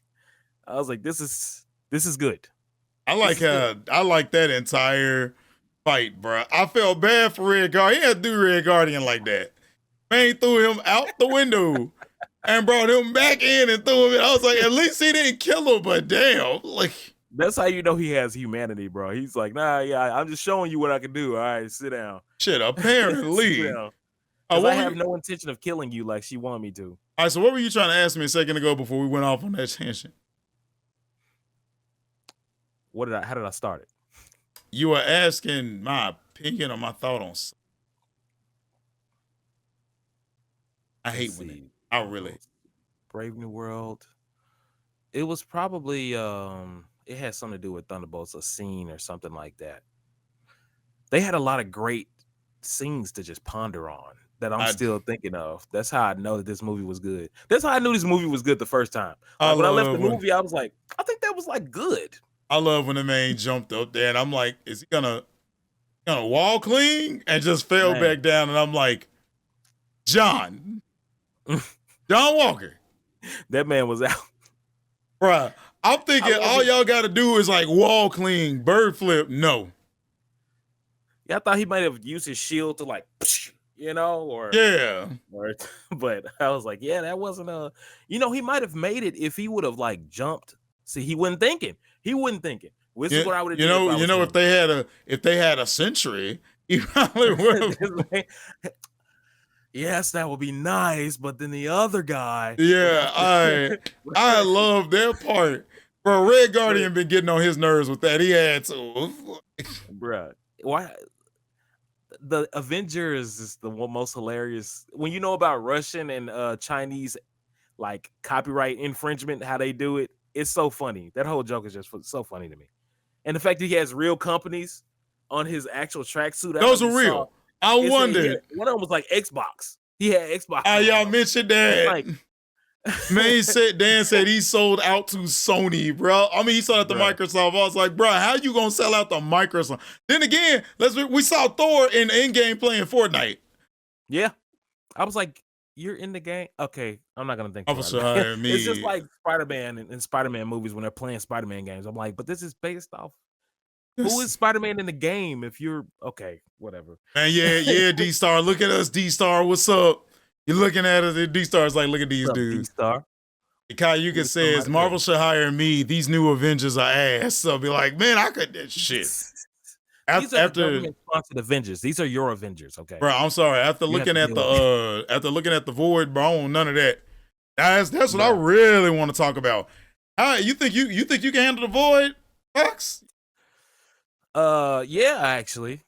I was like, this is good. I like that entire fight, bro. I felt bad for Red Guardian. He had to do Red Guardian like that. Man threw him out the window and brought him back in and threw him in. I was like, at least he didn't kill him, but damn, that's how you know he has humanity, bro. He's like, nah, yeah, I'm just showing you what I can do. All right, sit down. Shit, apparently. Sit down. I have no intention of killing you like she wanted me to. All right, so what were you trying to ask me a second ago before we went off on that tangent? How did I start it? You were asking my opinion or my thought on something. I hate winning. I really. Brave New World. It was probably it had something to do with Thunderbolts, a scene or something like that. They had a lot of great scenes to just ponder on that I'm still thinking of. That's how I know that this movie was good. That's how I knew this movie was good the first time. Like when I left the movie, I was like, I think that was like good. I love when the man jumped up there and I'm like, is he gonna wall cling? And just fell back down and I'm like, John Walker. That man was out. Bruh, I'm thinking all y'all gotta do is like wall cling, bird flip. No. Yeah, I thought he might have used his shield to like, or yeah. But I was like, yeah, that wasn't he might have made it if he would have like jumped. See, he wasn't thinking. This is what I would have did. If they had a century, he probably would have. Yes, that would be nice, but then the other guy. Yeah, I love that part. Bro, Red Guardian been getting on his nerves with that. He had to. Bruh, why? The Avengers is the most hilarious. When you know about Russian and Chinese like copyright infringement, how they do it, it's so funny. That whole joke is just so funny to me. And the fact that he has real companies on his actual tracksuit. Those are real. I wondered. One of them was like Xbox. He had Xbox. Y'all mentioned that. Dan said he sold out to Sony, bro. I mean, he sold out to Microsoft. I was like, bro, how you gonna sell out to Microsoft? Then again, we saw Thor in Endgame playing Fortnite. Yeah, I was like, you're in the game. Okay, I'm not gonna think. Officer, me. It's just like Spider-Man and Spider-Man movies when they're playing Spider-Man games. I'm like, but this is based off. Who is Spider-Man in the game? If you're okay, whatever. Man, yeah, D-Star. Look at us, D-Star. What's up? You're looking at us, and D-Star's like, look at these dudes. D-Star. Kai Yuka says, Marvel should hire me. These new Avengers are ass. So I'll be like, man, I could that shit. These are government-sponsored Avengers. These are your Avengers, okay? Bro, I'm sorry. After looking at the Void, bro, I want none of that. That's what I really want to talk about. You think you can handle the Void, Fox? Yeah, actually.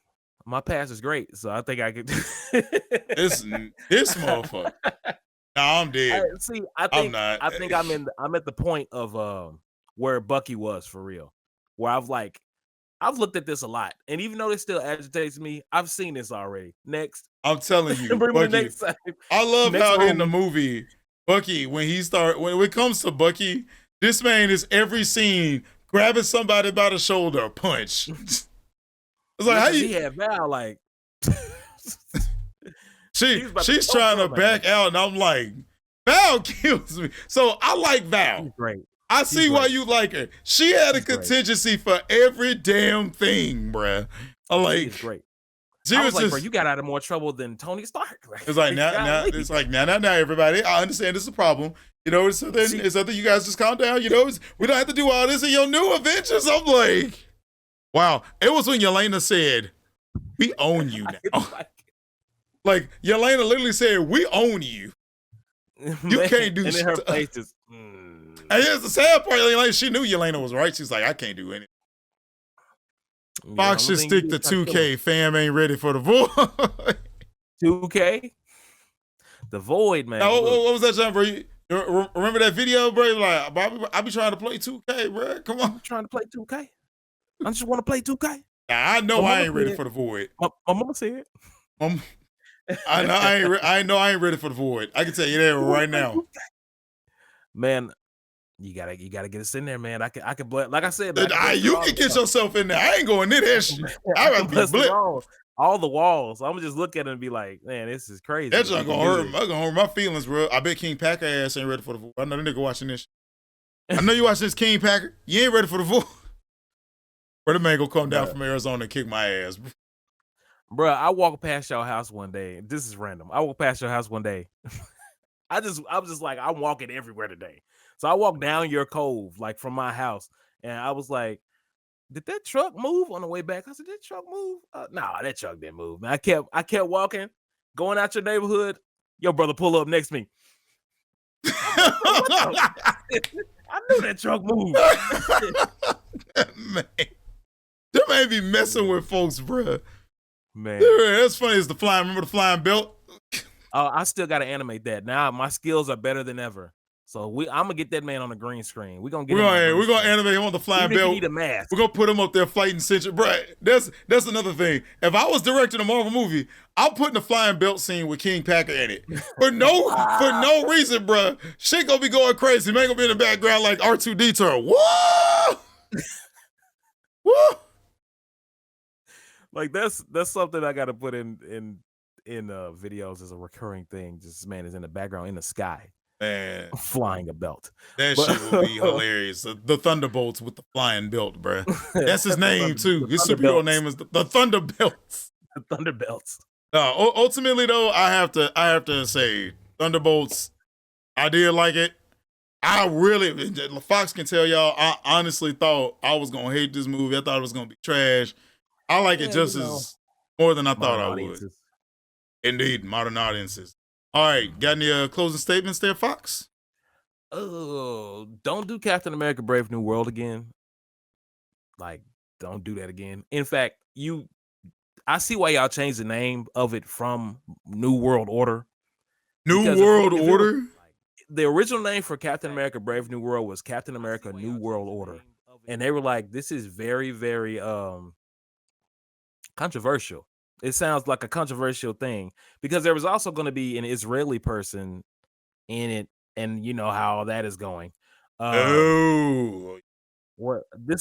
My pass is great, so I think I could. this motherfucker. Nah, I'm dead. I'm at the point of where Bucky was for real. Where I've looked at this a lot, and even though it still agitates me, I've seen this already. Next, I'm telling you, Bucky. I love how in the movie Bucky, when it comes to Bucky, this man is every scene grabbing somebody by the shoulder, punch. It's like how he had Val like she's trying to back out, and I'm like, Val kills me. So I like Val. She's great. I see why you like her. She had a contingency for every damn thing, bruh. She's great. I was like, bro, you got out of more trouble than Tony Stark. It's like now, everybody. I understand this is a problem. It's something you guys just calm down. We don't have to do all this in your new Avengers. I'm like, wow. It was when Yelena said, "We own you now." Like Yelena literally said, "We own you. You can't do." And then her face is. And here's the sad part. Like, she knew Yelena was right. She's like, I can't do anything. Fox should stick to 2K. Fam ain't ready for the Void. 2K? The Void, man. Now, what was that, John, bro? Remember that video, bro? Like, I be trying to play 2K, bro. Come on. I'm trying to play 2K. I just want to play 2K. Now, I know I ain't ready for the Void. My mama said. I know I ain't ready for the Void. I can tell you that right now. Man, you gotta get us in there, man. I can like I said, you can get yourself in there. I ain't going in that shit. I gotta be blip. All the walls. I'm gonna just look at it and be like, man, this is crazy. That's not gonna hurt my feelings, bro. I bet King Packer ass ain't ready for the Void. I know the nigga watching this. I know you watching this, King Packer. You ain't ready for the Void. Bro, the man gonna come down from Arizona and kick my ass, bro. Bro, I walked past your house one day. This is random. I walked past your house one day. I was just like, I'm walking everywhere today. So I walked down your cove, like from my house, and I was like, did that truck move on the way back? I said, did that truck move? Nah, that truck didn't move, man. I kept walking, going out your neighborhood. Your brother pull up next to me. I knew that truck moved. Man, they may be messing with folks, bro. Man, that's funny. Is the flying? Remember the flying belt? I still got to animate that. Now my skills are better than ever. So I'm gonna get that man on the green screen. We're gonna get We're him on the green gonna screen. animate him on the flying Even if you belt. need a mask. We're gonna put him up there fighting Central. Bruh, that's another thing. If I was directing a Marvel movie, I'm putting the flying belt scene with King Packer in it. For no reason, bruh. Shit gonna be going crazy. Man gonna be in the background like R2D2. Whoa! Whoa! Like that's something I gotta put in videos as a recurring thing. Just man is in the background in the sky. Man, Flying a belt. that shit will be hilarious. The Thunderbolts with the flying belt, bruh. That's his name too. His superhero name is the Thunderbolts. The Thunderbolts. Ultimately though, I have to say Thunderbolts. I did like it. I really, Fox can tell y'all. I honestly thought I was gonna hate this movie. I thought it was gonna be trash. I like it just as more than I thought I would. Indeed, modern audiences. All right, got any closing statements there, Fox? Oh, don't do Captain America: Brave New World again. Like, don't do that again. In fact, I see why y'all changed the name of it from New World Order. New World Order? The original name for Captain America: Brave New World was Captain America: New World Order. And they were like, this is very, very controversial. It sounds like a controversial thing because there was also going to be an Israeli person in it, and you know how that is going. This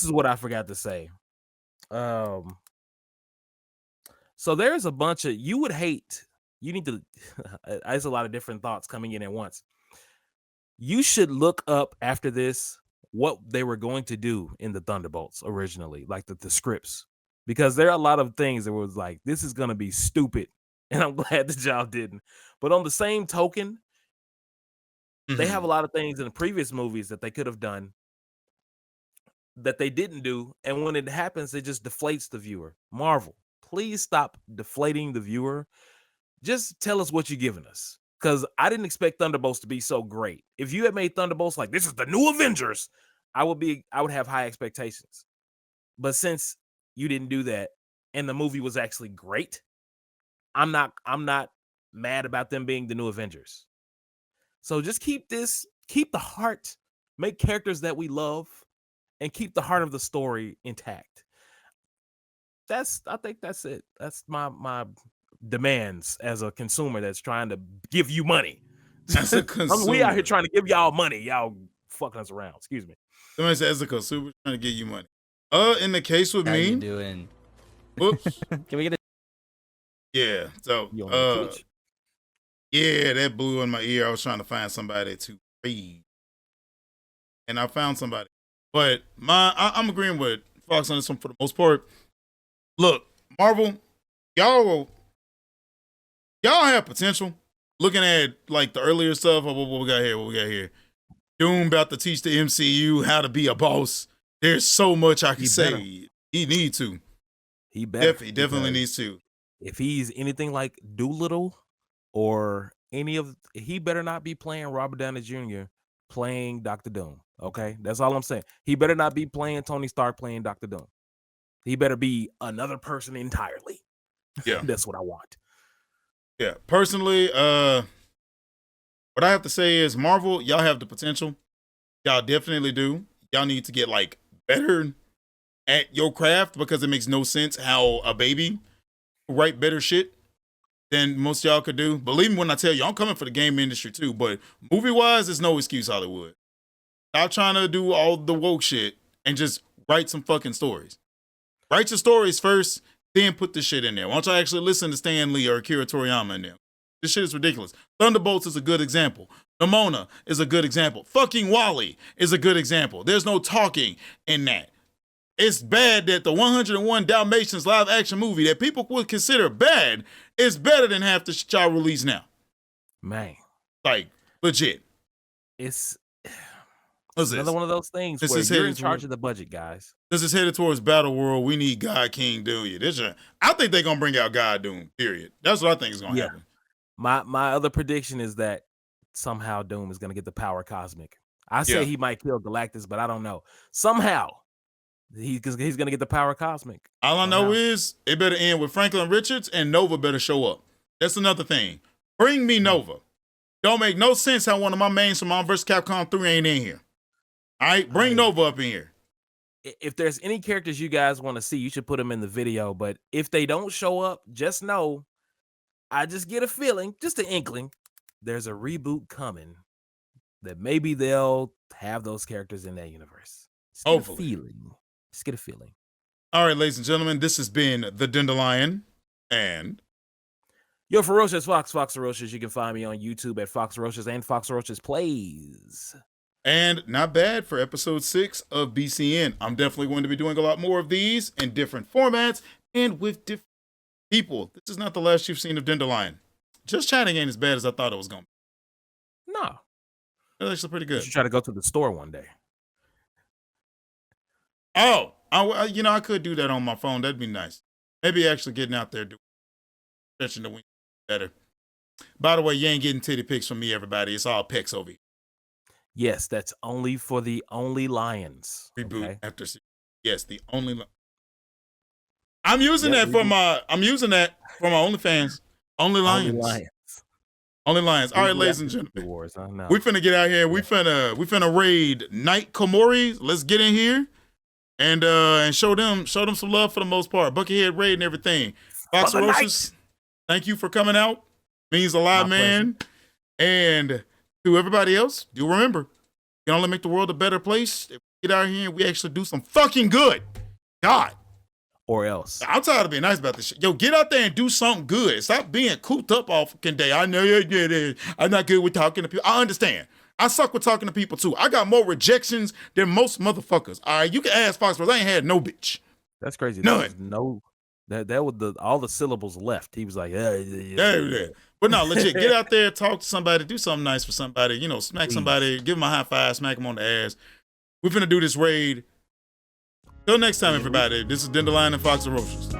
is what I forgot to say. So there's a bunch of you need to there's a lot of different thoughts coming in at once. You should look up after this what they were going to do in the Thunderbolts originally, like the scripts, because there are a lot of things that was like, this is going to be stupid. And I'm glad the y'all didn't. But on the same token, they have a lot of things in the previous movies that they could have done that they didn't do. And when it happens, it just deflates the viewer. Marvel, please stop deflating the viewer. Just tell us what you're giving us. Because I didn't expect Thunderbolts to be so great. If you had made Thunderbolts like this is the new Avengers, I would have high expectations. But since you didn't do that and the movie was actually great, I'm not mad about them being the new Avengers. So just keep the heart, make characters that we love, and keep the heart of the story intact. I think that's it. That's my demands as a consumer that's trying to give you money. As a consumer. We out here trying to give y'all money. Y'all fucking us around. Excuse me. Somebody said as a consumer trying to give you money. In the case with How me. you doing? Whoops. Can we get a Yeah. So yeah, that blew in my ear. I was trying to find somebody to read. And I found somebody. But I'm agreeing with Fox on this one for the most part. Look, Marvel, y'all have potential. Looking at like the earlier stuff, what we got here. Doom about to teach the MCU how to be a boss. There's so much I can say. He need to. He better. He definitely needs to. If he's anything like Doolittle or he better not be playing Robert Downey Jr. playing Dr. Doom. Okay, that's all I'm saying. He better not be playing Tony Stark playing Dr. Doom. He better be another person entirely. Yeah, that's what I want. Yeah, personally, what I have to say is Marvel, y'all have the potential. Y'all definitely do. Y'all need to get like better at your craft because it makes no sense how a baby write better shit than most y'all could do. Believe me when I tell you, I'm coming for the game industry too, but movie-wise, there's no excuse, Hollywood. Stop trying to do all the woke shit and just write some fucking stories. Write your stories first, then put this shit in there. Why don't y'all actually listen to Stan Lee or Akira Toriyama in there? This shit is ridiculous. Thunderbolts is a good example. Nimona is a good example. Fucking Wall-E is a good example. There's no talking in that. It's bad that the 101 Dalmatians live action movie that people would consider bad is better than half the shit y'all release now. Man. Like, legit. It's another one of those things where you're in charge of the budget, guys. This is headed towards Battle World. We need God King Doom. I think they're gonna bring out God Doom. Period. That's what I think is gonna happen. My other prediction is that somehow Doom is gonna get the power cosmic. I say he might kill Galactus, but I don't know. Somehow he's gonna get the power cosmic. All I know is it better end with Franklin Richards and Nova better show up. That's another thing. Bring me Nova. Don't make no sense how one of my mains from Marvel vs. Capcom 3 ain't in here. All right, bring Nova up in here. If there's any characters you guys want to see, you should put them in the video. But if they don't show up, just know, I just get a feeling, just an inkling, there's a reboot coming that maybe they'll have those characters in that universe. Hopefully. Just get a feeling. All right, ladies and gentlemen, this has been the Dendalion and Yo, Ferocious Fox, Foxarocious. You can find me on YouTube at Foxarocious and Foxarocious Plays. And not bad for episode 6 of BCN. I'm definitely going to be doing a lot more of these in different formats and with different people. This is not the last you've seen of Dendalion. Just chatting ain't as bad as I thought it was going to be. No. It's actually pretty good. You should try to go to the store one day. Oh, I could do that on my phone. That'd be nice. Maybe actually getting out there, stretching the wing better. By the way, you ain't getting titty pics from me, everybody. It's all pics over here. Yes, that's only for the Only Lions. Reboot after yes, the only. I'm using that for my OnlyFans. Only Lions. Only Lions. All right, ladies and gentlemen. We finna get out here. We finna raid Night Komori. Let's get in here and show them some love for the most part. Buckethead raid and everything. Foxarocious, thank you for coming out. Means a lot, man. And to everybody else, do remember, you can only make the world a better place if we get out here and we actually do some fucking good. God. Or else. I'm tired of being nice about this shit. Yo, get out there and do something good. Stop being cooped up all fucking day. I know I'm not good with talking to people. I understand. I suck with talking to people too. I got more rejections than most motherfuckers. All right, you can ask Fox, but I ain't had no bitch. That's crazy. None. That was all the syllables left. He was like, yeah. But no, legit, get out there, talk to somebody, do something nice for somebody, smack somebody, give them a high five, smack them on the ass. We're finna do this raid. Till next time, everybody. This is Dendalion and Foxarocious.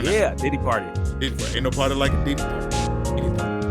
Yeah, Diddy Party. Ain't no party like a Diddy Party.